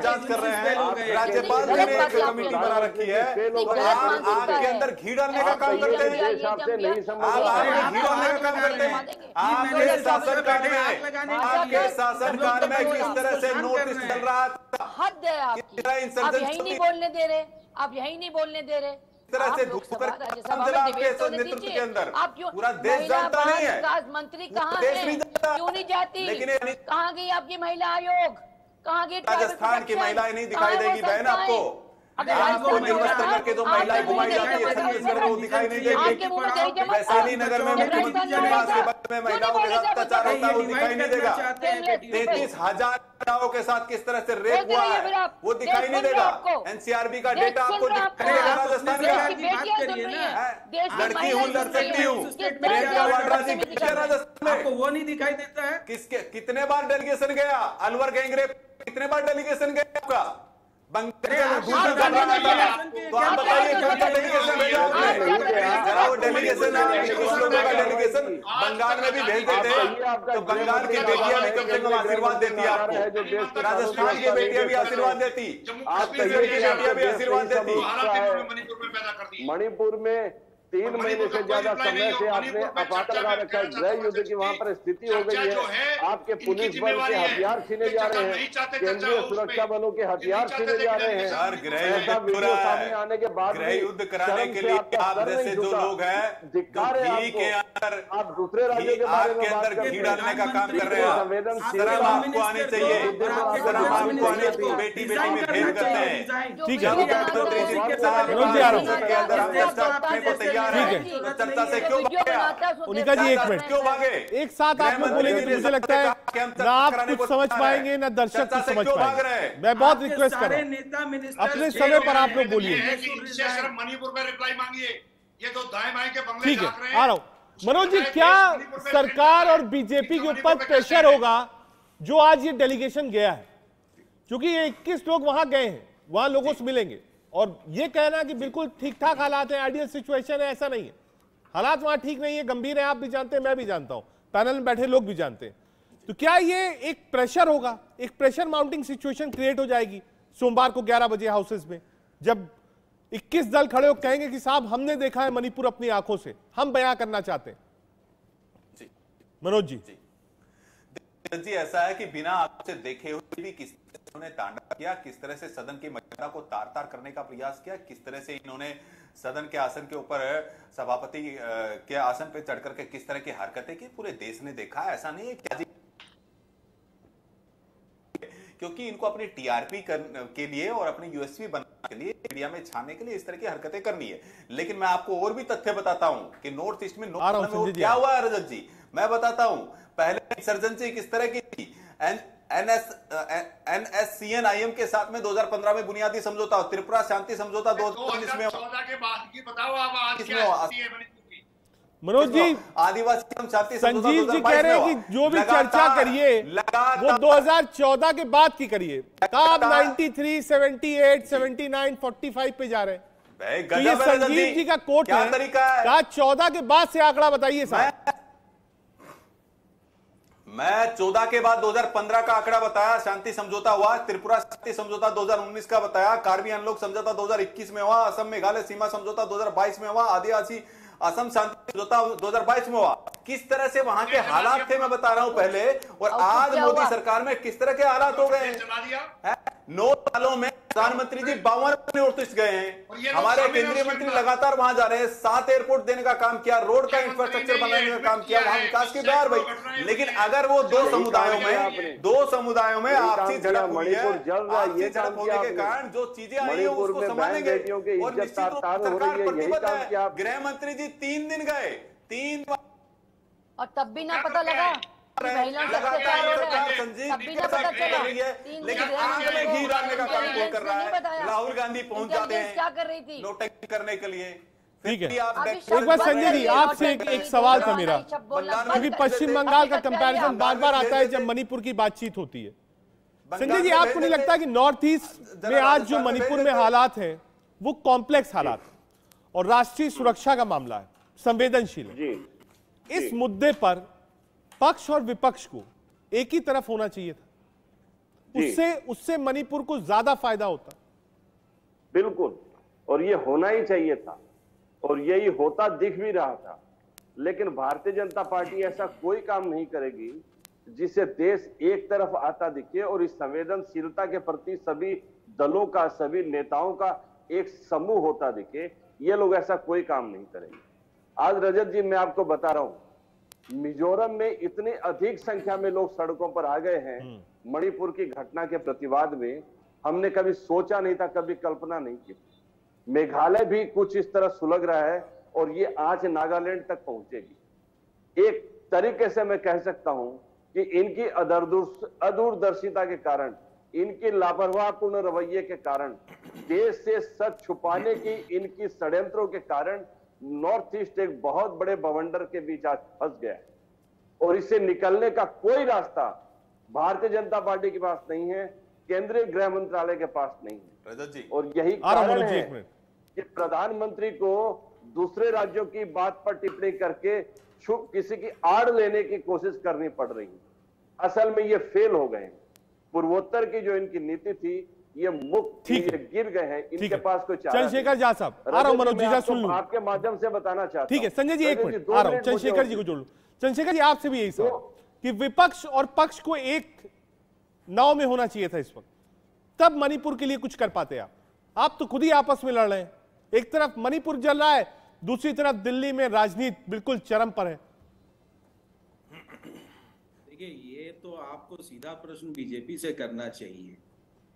जांच कर रहे हैं, राज्यपाल जी ने एक कमेटी बना रखी है, आग के अंदर घी डालने का काम करते हैं। आप घी डालने का काम करते हैं। आपके शासनकाल में किस तरह से नोटिस चल रहा था? हद है आपकी, आप यही नहीं बोलने दे रहे, आप यही नहीं बोलने दे रहे। तरह से धूकर आपके नेतृत्व के अंदर पूरा देश जानता नहीं है। विकास मंत्री कहाँ है? क्यों नहीं जाती? लेकिन कहाँ गई आपकी महिला आयोग? कहाँ गई? राजस्थान की महिलाएं नहीं दिखाई देगी बहन आपको। आपको निर्वस्त्र करके जो महिलाएं घुमाई जाती है छत्तीसगढ़ में वो दिखाई नहीं देगी। वैशाली नगर में मुख्यमंत्री निवास के बगल में महिलाओं के साथ अत्याचार होता है वो दिखाई नहीं देगा। 33,000 महिलाओं के साथ किस तरह से रेप हुआ है वो दिखाई नहीं देगा। एनसीआरबी का डेटा आपको दिखाएगा राजस्थान का। लड़की हूँ लड़ सकती हूँ, राजस्थान में आपको वो नहीं दिखाई देता है। किसके कितने बार डेलीगेशन गया? अलवर गैंगरेप कितने बार डेलीगेशन गया आपका? तो आप बताइए कौन सा डेलीगेशन भेजा आपने? जरा वो डेलीगेशन कुछ लोगों का डेलीगेशन बंगाल में भी भेज देते तो बंगाल की बेटियां भी कम से कम आशीर्वाद देती आपको, राजस्थान की बेटियां भी आशीर्वाद देती, छत्तीसगढ़ की बेटियां भी आशीर्वाद देती। मणिपुर में 3 महीने से ज्यादा समय से आपने अपाता लगा रखा है। गृह युद्ध की वहाँ पर स्थिति हो गई है। आपके पुलिस बल के हथियार छीने जा रहे हैं, केंद्रीय सुरक्षा बलों के हथियार छीने जा रहे हैं। ऐसा वीडियो सामने आने के बाद गृह युद्ध कराने के लिए आप जैसे जो लोग हैं घी के अंदर आप दूसरे राज्यों के बारे में बात घी डालने का काम कर रहे हैं। शर्म आपको आनी चाहिए, शर्म आपको आनी चाहिए। बेटी बेटी में भेद करते हैं। ठीक है, ठीक है, चर्चा से क्यों भागे? उनिका जी एक मिनट, क्यों भागे? एक साथ आप लोग बोलेंगे तो मुझे लगता है ना आप कुछ समझ पाएंगे ना दर्शक कुछ समझ पाएंगे। मैं बहुत रिक्वेस्ट कर रहा हूं अपने समय पर आप लोग बोलिए। मणिपुर में रिप्लाई मांगिए, ये तो दाएं बाएं के बंगले ठीक है, आ रहा हूं। मनोज जी, क्या सरकार और बीजेपी के ऊपर प्रेशर होगा जो आज ये डेलीगेशन गया है? क्योंकि ये 21 लोग वहां गए हैं, वहां लोगों से मिलेंगे और ये कहना कि बिल्कुल ठीक ठाक हालात है, आइडियल सिचुएशन है, ऐसा नहीं है। हालात वहां ठीक नहीं है, गंभीर है, आप भी जानते हैं, मैं भी जानता हूं, पैनल में बैठे लोग भी जानते हैं। तो क्या ये एक प्रेशर होगा, एक प्रेशर माउंटिंग सिचुएशन क्रिएट हो जाएगी सोमवार को 11 बजे हाउसेस में, जब 21 दल खड़े होकर कहेंगे कि साहब हमने देखा है मणिपुर अपनी आंखों से, हम बयां करना चाहते हैं। मनोज जी जी, ऐसा है कि बिना आपसे देखे हुए भी किस उन्होंने तांडव किया, किस तरह से सदन की मर्यादा को तार तार करने का प्रयास किया, किस तरह से इन्होंने सदन के आसन के ऊपर सभापति के आसन पे चढ़ करके किस तरह की हरकतें की, पूरे देश ने देखा है। ऐसा नहीं है क्या जी, क्योंकि इनको अपनी टीआरपी के लिए और अपनी यूएसपी बनाने के लिए, मीडिया में छाने के लिए इस तरह की हरकतें करनी है। लेकिन मैं आपको और भी तथ्य बताता हूं कि नॉर्थ ईस्ट में क्या हुआ है रजत जी, मैं बताता हूं। पहले इंसर्जेंसी किस तरह की थी, NSCN-IM के साथ में 2015 में बुनियादी समझौता, त्रिपुरा शांति समझौता 2019 में। 2014 के बाद की बताओ आप आज क्या स्थिति है मणिपुर की? मनोज जी, आदिवासी शांति संजीव जी कह रहे हैं कि जो भी चर्चा करिए वो 2014 के बाद की करिए। आप 93, 78, 79, 45 पे जा रहे हैं। तो ये संजीव जी का कोट है, कहा 14 के बाद से आंकड़ा बताइए साहब। मैं 14 के बाद 2015 का आंकड़ा बताया, शांति समझौता हुआ, त्रिपुरा शांति समझौता 2019 का बताया, कार्बी अनलॉक समझौता 2021 में हुआ, असम मेघालय सीमा समझौता 2022 में हुआ, आदिवासी असम शांति समझौता 2022 में हुआ। किस तरह से वहां के हालात थे मैं बता रहा हूं पहले, और आज मोदी सरकार में किस तरह के हालात हो गए हैं। 9 सालों में प्रधानमंत्री जी 52 नॉर्थ ईस्ट गए हैं, हमारे केंद्रीय मंत्री लगातार वहां जा रहे हैं, 7 एयरपोर्ट देने का काम किया, रोड का इंफ्रास्ट्रक्चर बनाने का काम किया, वहां विकास की बयार भाई। लेकिन अगर वो दो समुदायों में आपसी झड़प हुई है, आपसी झड़प होने के कारण जो चीजें आई है उसको संभालेंगे। और निश्चित रूप से सरकार प्रतिबद्ध है। गृह मंत्री जी 3 दिन गए, 3 और तब भी ना पता लगा महिला अत्याचार हो रहा है, तब भी ना पता चला। लेकिन आग में घी डालने का काम कौन कर रहा है? राहुल गांधी पहुंच जाते हैं क्या कर रही थी नोटंकी करने के लिए। ठीक है, एक बार संजय जी आपसे एक सवाल था मेरा, क्योंकि पश्चिम बंगाल का कंपैरिजन बार बार आता है जब मणिपुर की बातचीत होती है। संजय जी, आपको नहीं लगता कि नॉर्थ ईस्ट में आज जो मणिपुर में हालात हैं वो कॉम्प्लेक्स हालात है और राष्ट्रीय सुरक्षा का मामला है, संवेदनशील है? इस मुद्दे पर पक्ष और विपक्ष को एक ही तरफ होना चाहिए था, उससे मणिपुर को ज्यादा फायदा होता। बिल्कुल, और ये होना ही चाहिए था और यही होता दिख भी रहा था। लेकिन भारतीय जनता पार्टी ऐसा कोई काम नहीं करेगी जिससे देश एक तरफ आता दिखे और इस संवेदनशीलता के प्रति सभी दलों का, सभी नेताओं का एक समूह होता दिखे। ये लोग ऐसा कोई काम नहीं करेंगे। आज रजत जी मैं आपको बता रहा हूं, मिजोरम में इतनी अधिक संख्या में लोग सड़कों पर आ गए हैं मणिपुर की घटना के प्रतिवाद में, हमने कभी सोचा नहीं था, कभी कल्पना नहीं की। मेघालय भी कुछ इस तरह सुलग रहा है और ये आज नागालैंड तक पहुंचेगी। एक तरीके से मैं कह सकता हूं कि इनकी अदूरदर्शिता के कारण, इनके लापरवाहपूर्ण रवैये के कारण, देश से सच छुपाने की इनकी षड्यंत्रों के कारण नॉर्थ ईस्ट एक बहुत बड़े बवंडर के बीच आज फंस गया है और इससे निकलने का कोई रास्ता भारतीय जनता पार्टी के पास नहीं है, केंद्रीय गृह मंत्रालय के पास नहीं है। रजत जी, और यही कारण है कि प्रधानमंत्री को दूसरे राज्यों की बात पर टिप्पणी करके किसी की आड़ लेने की कोशिश करनी पड़ रही है। असल में ये फेल हो गए। पूर्वोत्तर की जो इनकी नीति थी ये मुक्त, ये गिर गए हैं, इनके पास कोई चारा नहीं। चंद्रशेखर झा साहब, आ रहा हूं, मनोज जी सुन लूं, आपके माध्यम से बताना चाहता हूं। ठीक है संजय जी, एक मिनट आ रहा हूं, चंद्रशेखर जी को जोड़ लूं। चंद्रशेखर जी, आपसे भी यही सवाल कि विपक्ष और पक्ष को एक नाव में होना चाहिए था इस वक्त, तब मणिपुर के लिए कुछ कर पाते आप तो खुद ही आपस में लड़ रहे हैं। एक तरफ मणिपुर जल रहा है, दूसरी तरफ दिल्ली में राजनीति बिल्कुल चरम पर है। देखिए, ये तो आपको सीधा प्रश्न बीजेपी से करना चाहिए,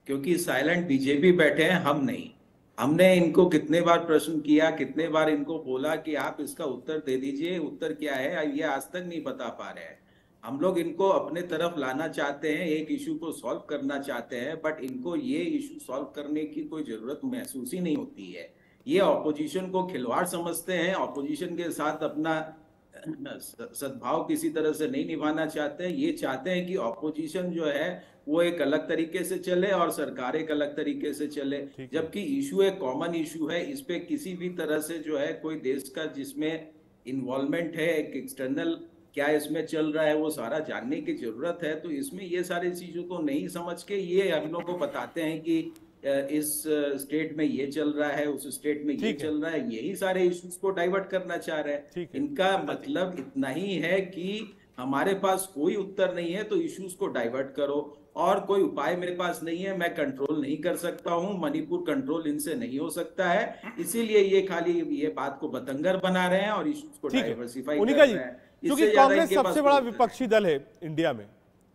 क्योंकि साइलेंट बीजेपी बैठे हैं, हम नहीं। हमने इनको कितने बार प्रश्न किया, कितने बार इनको बोला कि आप इसका उत्तर दे दीजिए, उत्तर क्या है, ये आज तक नहीं बता पा रहे हैं। हम लोग इनको अपने तरफ लाना चाहते हैं, एक इशू को सॉल्व करना चाहते हैं, बट इनको ये इशू सॉल्व करने की कोई जरूरत महसूस ही नहीं होती है। ये ऑपोजिशन को खिलवाड़ समझते हैं, ऑपोजिशन के साथ अपना सद्भाव किसी तरह से नहीं निभाना चाहते हैं। ये चाहते हैं कि ऑपोजिशन जो है वो एक अलग तरीके से चले और सरकार एक अलग तरीके से चले, जबकि इशू एक कॉमन इशू है। इस पे किसी भी तरह से जो है कोई देश का जिसमें इन्वॉल्वमेंट है, एक एक्सटर्नल क्या इसमें चल रहा है, वो सारा जानने की जरूरत है। तो इसमें ये सारी चीजों को नहीं समझ के ये हम लोग को बताते हैं कि इस स्टेट में ये चल रहा है, उस स्टेट में ये चल रहा है, यही सारे इश्यूज को डाइवर्ट करना चाह रहे हैं। इनका मतलब इतना ही है कि हमारे पास कोई उत्तर नहीं है तो इश्यूज को डाइवर्ट करो, और कोई उपाय मेरे पास नहीं है, मैं कंट्रोल नहीं कर सकता हूं, मणिपुर कंट्रोल इनसे नहीं हो सकता है, इसीलिए ये खाली ये बात को बतंगर बना रहे हैं और इश्यूज को डाइवर्सिफाई कर रहे हैं। क्योंकि कांग्रेस सबसे बड़ा विपक्षी दल है इंडिया में,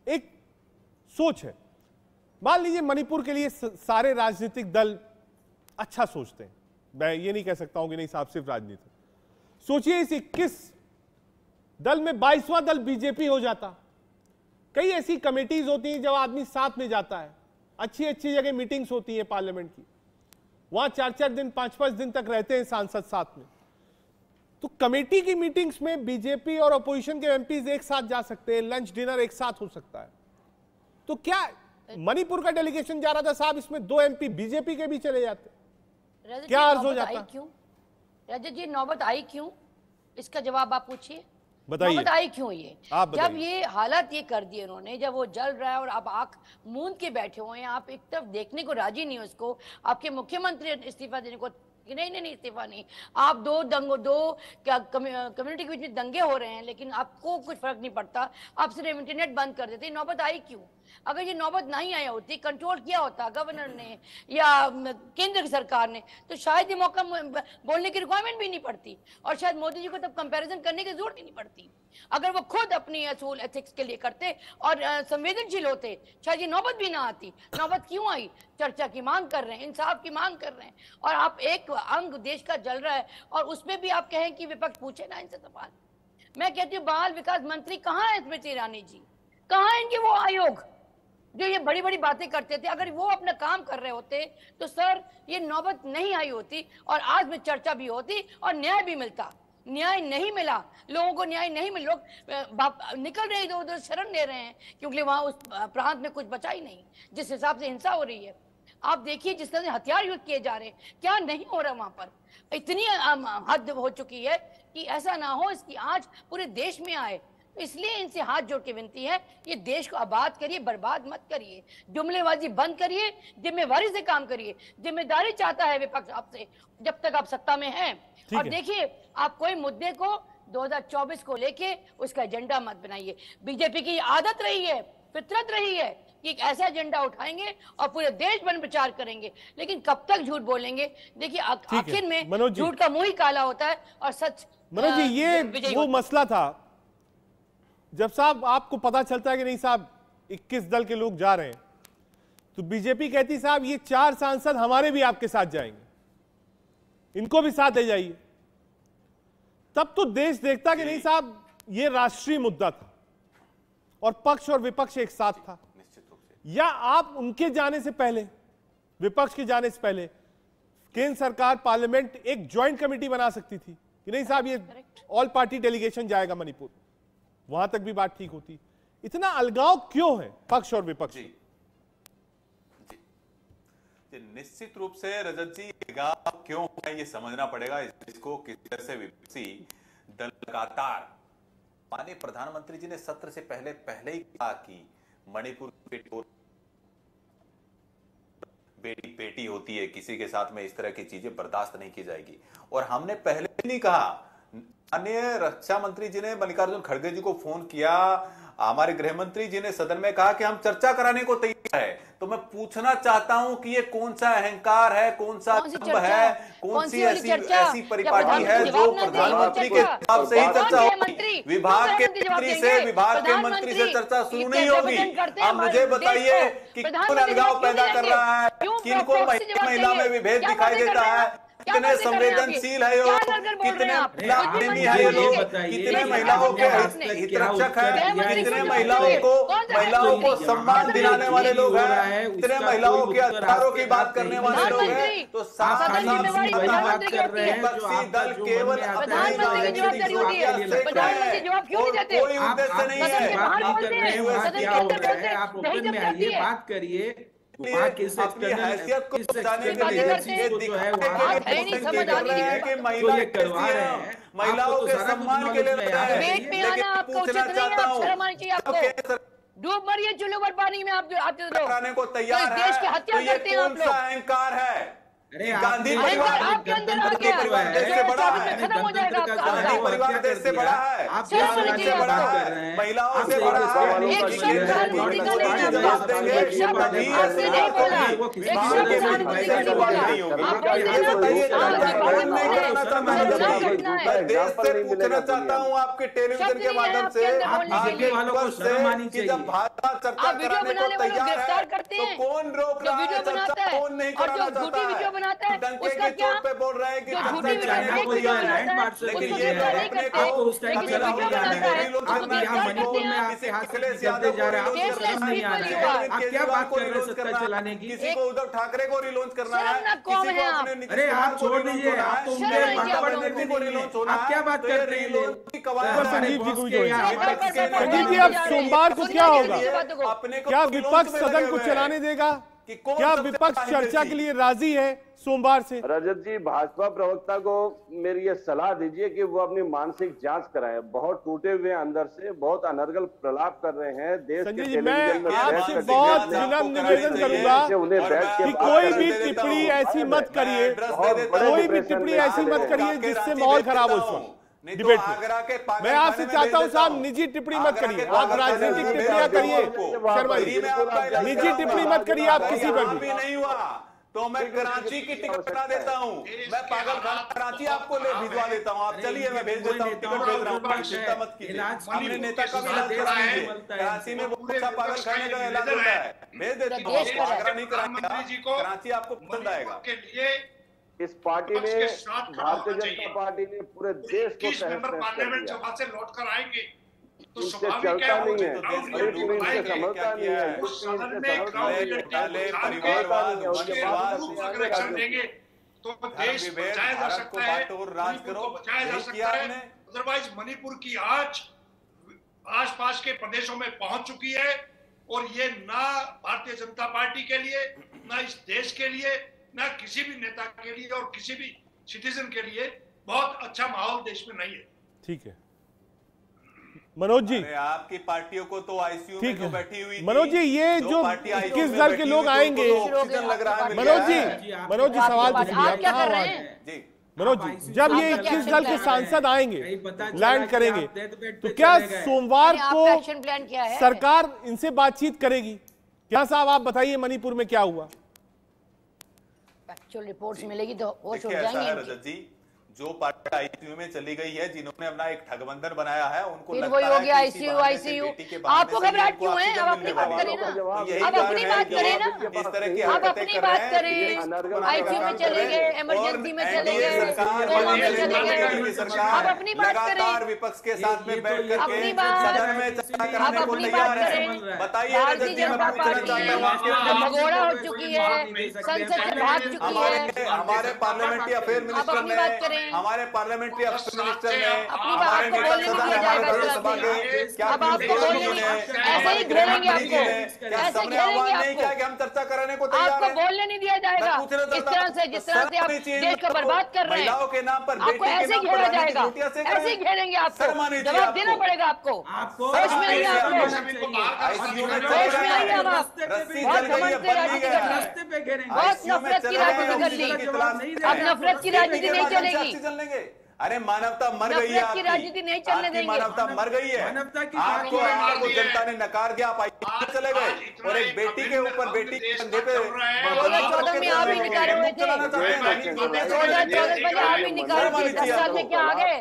एक सोच है, मान लीजिए मणिपुर के लिए सारे राजनीतिक दल अच्छा सोचते हैं, मैं ये नहीं कह सकता हूं कि नहीं साहब सिर्फ राजनीति, सोचिए इस 21 दल में 22वां दल बीजेपी हो जाता। कई ऐसी कमेटीज होती हैं जब आदमी साथ में जाता है, अच्छी अच्छी जगह मीटिंग्स होती हैं पार्लियामेंट की, वहां 4-4 दिन 5-5 दिन तक रहते हैं सांसद साथ में। तो कमेटी की मीटिंग्स में बीजेपी और अपोजिशन के एमपीज एक साथ जा सकते हैं, लंच डिनर एक साथ हो सकता है। तो क्या मणिपुर का डेलीगेशन जा रहा था साहब, इसमें 2 एमपी बीजेपी के भी चले जाते, क्या अर्ज हो जाता? क्यों रजत जी नौबत आई क्यों, इसका जवाब आप पूछिए, बताइए नौबत आई क्यों? ये जब ये हालात ये कर दिए उन्होंने, जब वो जल रहा है और आप आंख मूंद के बैठे हुए हैं, आप एक तरफ देखने को राजी नहीं हो इसको, आपके मुख्यमंत्री इस्तीफा देने को कि नहीं इस्तीफा नहीं, आप दो कम्युनिटी के बीच में दंगे हो रहे हैं लेकिन आपको कुछ फर्क नहीं पड़ता, आप सिर्फ इंटरनेट बंद कर देते। नौबत आई क्यों? अगर ये नौबत नहीं आई होती, कंट्रोल किया होता गवर्नर ने या केंद्र की सरकार ने, तो शायद ये मौका बोलने की रिक्वायरमेंट भी नहीं पड़ती और शायद मोदी जी को तब कंपैरिजन करने की जरूरत ही नहीं पड़ती। अगर वो खुद अपनी असूल एथिक्स के लिए करते और संवेदनशील होते, शायद ये नौबत भी ना आती। नौबत क्यों आई? चर्चा की मांग कर रहे हैं, इंसाफ की मांग कर रहे हैं, और आप एक अंग देश का जल रहा है और उसमें भी आप कहें कि विपक्ष पूछे ना इनसे सवाल। मैं कहती हूँ बाल विकास मंत्री कहाँ है स्मृति ईरानी जी? कहाँ है इनके वो आयोग जो ये बड़ी बड़ी बातें करते थे? अगर वो अपना काम कर रहे होते तो सर ये नौबत नहीं आई होती और आज में चर्चा भी होती और न्याय भी मिलता। न्याय नहीं मिला, लोगों को न्याय नहीं मिला, लोग निकल रहे इधर उधर शरण ले रहे हैं क्योंकि वहां उस प्रांत में कुछ बचा ही नहीं। जिस हिसाब से हिंसा हो रही है, आप देखिए जिस तरह से हथियार युद्ध किए जा रहे हैं, क्या नहीं हो रहा वहां पर? इतनी हद हो चुकी है कि ऐसा ना हो इसकी आज पूरे देश में आए। इसलिए इनसे हाथ जोड़ के विनती है, ये देश को आबाद करिए, बर्बाद मत करिए, जुमलेबाजी बंद करिए, जिम्मेवारी से काम करिए। जिम्मेदारी चाहता है विपक्ष आपसे जब तक आप सत्ता में हैं। और देखिए आप कोई मुद्दे को 2024 को लेके उसका एजेंडा मत बनाइए। बीजेपी की आदत रही है, फितरत रही है कि एक ऐसा एजेंडा उठाएंगे और पूरे देश भर में प्रचार करेंगे, लेकिन कब तक झूठ बोलेंगे? देखिए आखिर में झूठ का मुंह ही काला होता है और सच। मनोज जी, ये वो मसला था जब साहब आपको पता चलता है कि नहीं साहब 21 दल के लोग जा रहे हैं, तो बीजेपी कहती साहब ये 4 सांसद हमारे भी आपके साथ जाएंगे, इनको भी साथ ले जाइए। तब तो देश देखता कि नहीं साहब ये राष्ट्रीय मुद्दा था और पक्ष और विपक्ष एक साथ था। या आप उनके जाने से पहले, विपक्ष के जाने से पहले केंद्र सरकार पार्लियामेंट एक ज्वाइंट कमेटी बना सकती थी कि नहीं साहब ये ऑल पार्टी डेलीगेशन जाएगा मणिपुर, वहां तक भी बात ठीक होती। इतना अलगाव क्यों है पक्ष और विपक्ष? जी निश्चित रूप से रजत जी, अलगाव क्यों है ये समझना पड़ेगा। इसको किस तरह से विपक्षी दल लगातार, माननीय प्रधानमंत्री जी ने सत्र से पहले ही कहा कि मणिपुर बेटी होती है, किसी के साथ में इस तरह की चीजें बर्दाश्त नहीं की जाएगी। और हमने पहले भी नहीं कहा, माननीय रक्षा मंत्री जी ने मल्लिकार्जुन खड़गे जी को फोन किया, हमारे गृह मंत्री जी ने सदन में कहा कि हम चर्चा कराने को तैयार है। तो मैं पूछना चाहता हूं कि ये कौन सा अहंकार है, कौन सा दंभ है, कौन सी ऐसी परिपाटी है जो प्रधानमंत्री के हिसाब से ही चर्चा होगी, विभाग के मंत्री से चर्चा शुरू नहीं होगी। अब मुझे बताइए कि कौन अलगाव पैदा कर रहा है, किनको महिला में विभेद दिखाई देता है, कितने संवेदनशील है ये, कितने है ये लोग, कितने महिलाओं के हितरक्षक है, कितने महिलाओं को सम्मान दिलाने वाले लोग हैं, कितने महिलाओं के अधिकारों की बात करने वाले लोग हैं। तो साफ विपक्षी दल केवल कोई उद्देश्य नहीं है। आप ओपन में आइए, बात करिए, अपनी हैसियत को बचाने के लिए महिलाओं के सम्मान के लिए पूछना चाहता हूँ, डूब मरिए चुल्लू पर पानी में आप कराने को तैयार है, देश की हत्या करते हैं आप लोग। अहंकार है गांधी परिवार आपके अंदर आ गया है, से बड़ा है, खत्म हो जाएगा गांधी परिवार देश से बड़ा है, आप से बड़ा है, महिलाओं से बड़ा है। एक शब्द प्रधानमंत्री का नहीं है, एक शब्द आपसे नहीं बोला, एक शब्द प्रधानमंत्री का नहीं बोला। आप देश से पूछना चाहता हूँ आपके टेलीविजन के माध्यम से, जब भाजपा चर्चा कराने को तैयार है तो कौन रोक रहा है चर्चा, कौन नहीं कराना चाहता है? डंके के चोट पे बोल रहे हैं कि लेकिन ये अपने को किसी को उद्धव ठाकरे को रिलॉन्च करना है, किसी को अरे आप छोड़ दीजिए, आप तो उनके को रिलॉन्च होना है। क्या बात कर रहे हैं? संजीव जी, अब सोमवार को क्या होगा? क्या विपक्ष सदन को चलाने देगा? क्या विपक्ष चर्चा के लिए राजी है सोमवार से? रजत जी, भाजपा प्रवक्ता को मेरी ये सलाह दीजिए कि वो अपनी मानसिक जांच कराए। बहुत टूटे हुए अंदर से, बहुत अनर्गल प्रलाप कर रहे हैं देश के टेलीविजन में। मैं आपसे बहुत विनम्र निवेदन करूंगा कि कोई भी टिप्पणी ऐसी मत करिए, कोई भी टिप्पणी ऐसी मत करिए जिससे माहौल खराब हो। नहीं तो डिबेट में। आगरा के पागल मैं आपसे खाने में चाहता हूं भेज साहब देता निजी टिप्पणी मत आगरा के करिए, आप पागल खाने राजनीतिक में भेज टिप्पणियां देता करिए हूं। शर्मा जी, फ्री में आपका इलाज निजी कराऊंगा। टिप्पणी मत करिए आप अगर किसी पर यहाँ भी। भी नहीं हुआ तो मैं कराची की टिकट बना देता हूँ, मैं पागल खाना कराची आपको ले भिजवा देता हूँ, आप चलिए मैं भेज देता हूँ, टिकट भेज रहा हूँ, चिंता मत कीजिए। हमने नेता का भी इलाज करा लीजिए, कराची में बहुत अच्छा पागल खाने का इलाज होता है, भेज देती हूँ, आगरा नहीं कराएंगे, कराची आपको पसंद आएगा। इस पार्टी ने, भारतीय जनता पार्टी ने पूरे देश को तहस नहस कर दिया। वहां से लौट कर आएंगे तो इनसे स्वाभाविक चलता है, नहीं है, ग्राउंड यूपी में इनसे संभलता नहीं है, उस यूपी सदन इनसे में संभलता नहीं ग्राउंड है, रियलिटी परिवारवाद, उसके बाद में अगर एक्शन लेंगे तो देश बचाया जा सकता है, मणिपुर को बचाया जा सकता है। अदरवाइज मणिपुर की आज आसपास के प्रदेशों में पहुंच चुकी है और ये ना भारतीय जनता पार्टी के लिए, ना इस देश के लिए, ना किसी भी नेता के लिए और किसी भी सिटीजन के लिए बहुत अच्छा माहौल देश में नहीं है। ठीक है मनोज जी, आपकी पार्टियों को तो आईसीयू में जो बैठी हुई थी, मनोज जी ये जो किस दल के लोग आएंगे, लग रहा है मनोज जी सवाल आप क्या कर रहे हैं जी मनोज जी, जब ये 21 दल के सांसद आएंगे लैंड करेंगे तो क्या सोमवार को एक्शन प्लान क्या है? सरकार इनसे बातचीत करेगी क्या? साहब आप बताइए मणिपुर में क्या हुआ? एक्चुअल रिपोर्ट्स मिलेगी तो वो छूट देखिए ऐसा है जाएंगे। रजत जी, जो पार्टी आईसीयू में चली गई है, जिन्होंने अपना एक ठगबंधन बनाया है, उनको फिर लगता वही हो है गया कि इसी आईसीयू बहाने से आईसीयू। बेटी के बहाने आपको से घबराहट इनको क्यों है? ऑक्सीजन अब अपनी मिलने बात वाली करें है। ना, तो यही अब कारण अपनी है बात कि करें वो ना, इस तरह की अब हरकतें अपनी कर बात रहे हैं, करें। आईसीयू में चले गए, इमरजेंसी में चले एनडीए गए, सरकार, कोमा में चले मोदी गए। सरकार अब अपनी बात लगातार करें, विपक्ष के साथ में बैठ करके अपनी बात- सदन में चर्चा अब कराने को अपनी तैयार बात है। करें। बताइए रजत भारतीय जी, मैं जनता पूछना चाहता हूँ आपके पार्टी भगोड़ा हो चुकी है, संसद से भाग चुकी है। हमारे पार्लियामेंट्री अफेयर मिनिस्टर अपनी ने, बात करें। हमारे पार्लियामेंट्री अफेयर मिनिस्टर ने, अपनी हमारे बात को नेता बोलने नहीं सदन, दिया हमारे जाएगा राज्यसभा के क्या अब आपको बोलने नहीं, ऐसे ही घेरेंगे आपको, ऐसे घेरेंगे नहीं किया कि आपको, हम चर्चा कराने को तैयार आपको हैं। बोलने नहीं दिया जाएगा। मैं पूछना इस चाहता तरह हूं, से जिस तरह से आप देश को बर्बाद कर रहे हैं, महिलाओं के नाम पर, आपको बेटी के ऐसे नाम ही पर घेरा राजनीतिक जाएगा, रोटियां सेक रहे ऐसे ही हैं। घेरेंगे आपको, शर्म आनी चाहिए जवाब देना आपको। पड़ेगा आपको। होश में नहीं है आपको, आईसीयू में होश में नहीं है अब आप। रस्सी बहुत जल गई है, घमंड से बन नहीं राजनीति गया कर है। रही है, बहुत ICU में नफरत की चले गए, राजनीति कर ऑक्सीजन की तलाश ली। नहीं अब है। नफरत की राजनीति नहीं चलेगी। ऑक्सीजन लेंगे। अरे मानवता मर गई है, नफरत की राजनीति नहीं चलने आपकी देंगे। मानवता मर गई है। आपको जनता ने नकार दिया, आप आईसीयू चले गए और एक बेटी के ऊपर, बेटी के कंधे पे 2014 में आप ही निकाले हुए थे, 2014 में आप ही निकाले थे, 10 साल में क्या आ गए?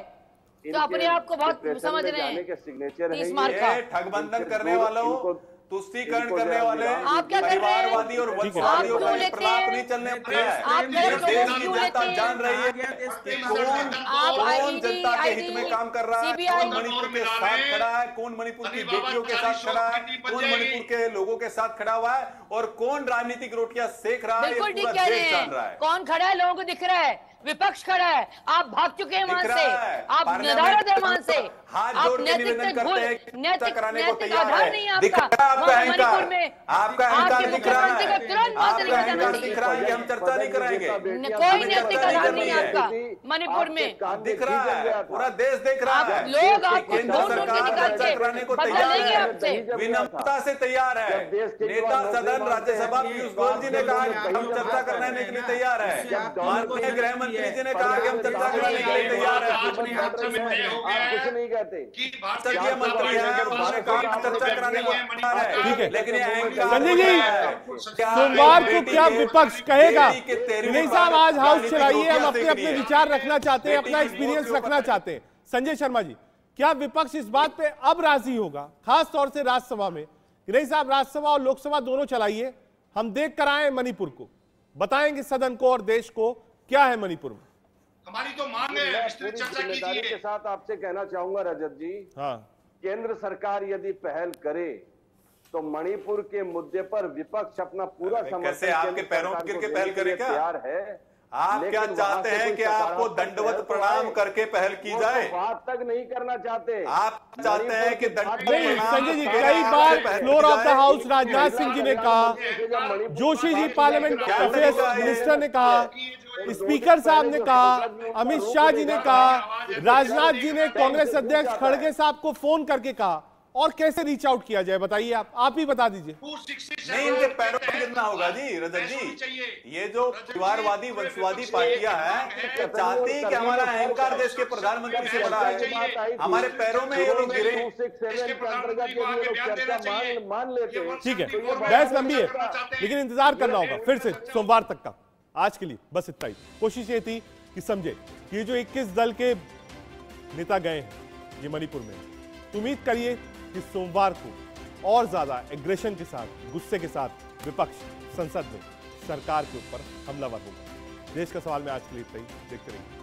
तो अपने आप को बहुत समझ रहे हैं। सिग्नेचर 30 मार्च का ये ठगबंधन करने वालों, तुष्टीकरण करने वाले, आप क्या कर रहे हैं? परिवारवादी और वंशवादियों का ये प्रलाप नहीं चलने वाला है। आप ये गलत देश लोगों की को जनता लेते जान रही है कि कौन जनता के हित में काम कर रहा है, कौन मणिपुर के साथ खड़ा है, कौन मणिपुर की बेटियों के साथ खड़ा है, कौन मणिपुर के लोगों के साथ खड़ा हुआ है और कौन राजनीतिक रोटियां सेक रहा है, ये बिल्कुल ठीक पूरा कह रहे देश जान रहा हैं। है। कौन खड़ा है लोगों को दिख रहा है, विपक्ष खड़ा है, आप भाग चुके हैं वहां दिख से, रहा है। आप पार्लियामेंट नदारद है वहां से, हाथ आप जोड़ के नैतिक निवेदन करते हैं कि नैतिक कराने को नैतिक तैयार आधार है। नहीं है दिख आपका रहा है आपका वहां अहंकार, मणिपुर में। आपका अहंकार आपके दिख रहा मुख्यमंत्री है, को तुरंत वहां से आपका निकल जाना अहंकार दिख रहा है कि हम चर्चा नहीं कराएंगे। कोई नैतिक आधार नहीं है आपका मणिपुर में, दिख रहा है, पूरा देश देख रहा है। लोग आपको केंद्र ढूंढ ढूंढ के सरकार निकाल चर्चा कराने को के बदला तैयार लेंगे है, आपसे। विनम्रता से तैयार है। नेता सदन राज्यसभा पीयूष गोयल जी ने कहा कि हम चर्चा कराने के लिए तैयार है। माननीय गृह मंत्री जी ने कहा कि हम चर्चा कराने के लिए तैयार है। आप कुछ नहीं कहते संसदीय मंत्री है, हमारे काम चर्चा कराने को तैयार है। ठीक है। लेकिन ये अहंकार संजय जी, सोमवार को क्या विपक्ष कहेगा? नहीं साहब आज हाउस चलाइए, हम अपने अपने विचार रखना चाहते हैं, अपना एक्सपीरियंस रखना चाहते हैं। संजय शर्मा जी, क्या विपक्ष इस बात पे अब राजी होगा, खास तौर से राज्यसभा में? नहीं साहब राज्यसभा और लोकसभा दोनों चलाइए, हम देख कर आए मणिपुर को, बताएंगे सदन को और देश को क्या है मणिपुर में। हमारी तो मांग है, मैं विस्तृत पूरी चर्चा जिम्मेदारी के कीजिए। साथ आपसे कहना चाहूंगा रजत जी, हाँ केंद्र सरकार यदि पहल करे तो मणिपुर के मुद्दे पर विपक्ष अपना पूरा समर्थन कैसे आपके केंद्र पैरों सरकार गिर को के देने पहल के लिए करेगा? तैयार है। आप लेकिन क्या वहां चाहते से हैं कोई कि आपको सकारात्मक दंडवत पहल तो प्रणाम आए। करके पहल की वो जाए? तो बात तक नहीं करना चाहते। आप चाहते हैं कि दंडवत नहीं प्रणाम संजय जी, करके कई आपसे बार पहल की फ्लोर ऑफ द जाए? हाउस राजनाथ सिंह जी ने कहा, Joshi ji parliament affairs minister ने कहा, स्पीकर साहब ने कहा, अमित शाह जी ने कहा, राजनाथ जी ने कांग्रेस अध्यक्ष खड़गे साहब को फोन करके कहा, और कैसे रीच आउट किया जाए, बताइए आप ही बता दीजिए। नहीं, इनके पैरों में गिरना होगा जी रजत जी। ये जो परिवारवादी वंशवादी पार्टियां हैं चाहती हैं कि हमारा अहंकार देश के प्रधानमंत्री से बड़ा है, हमारे पैरों में ये लोग गिरे। ठीक है, बहस लंबी है लेकिन इंतजार करना होगा फिर से सोमवार तक का। आज के लिए बस इतना ही। कोशिश ये थी कि समझे कि ये जो 21 दल के नेता गए हैं ये मणिपुर में, उम्मीद करिए कि सोमवार को और ज्यादा एग्रेशन के साथ, गुस्से के साथ विपक्ष संसद में सरकार के ऊपर हमलावर होगा। देश का सवाल में आज के लिए इतना ही। देखते रहिए।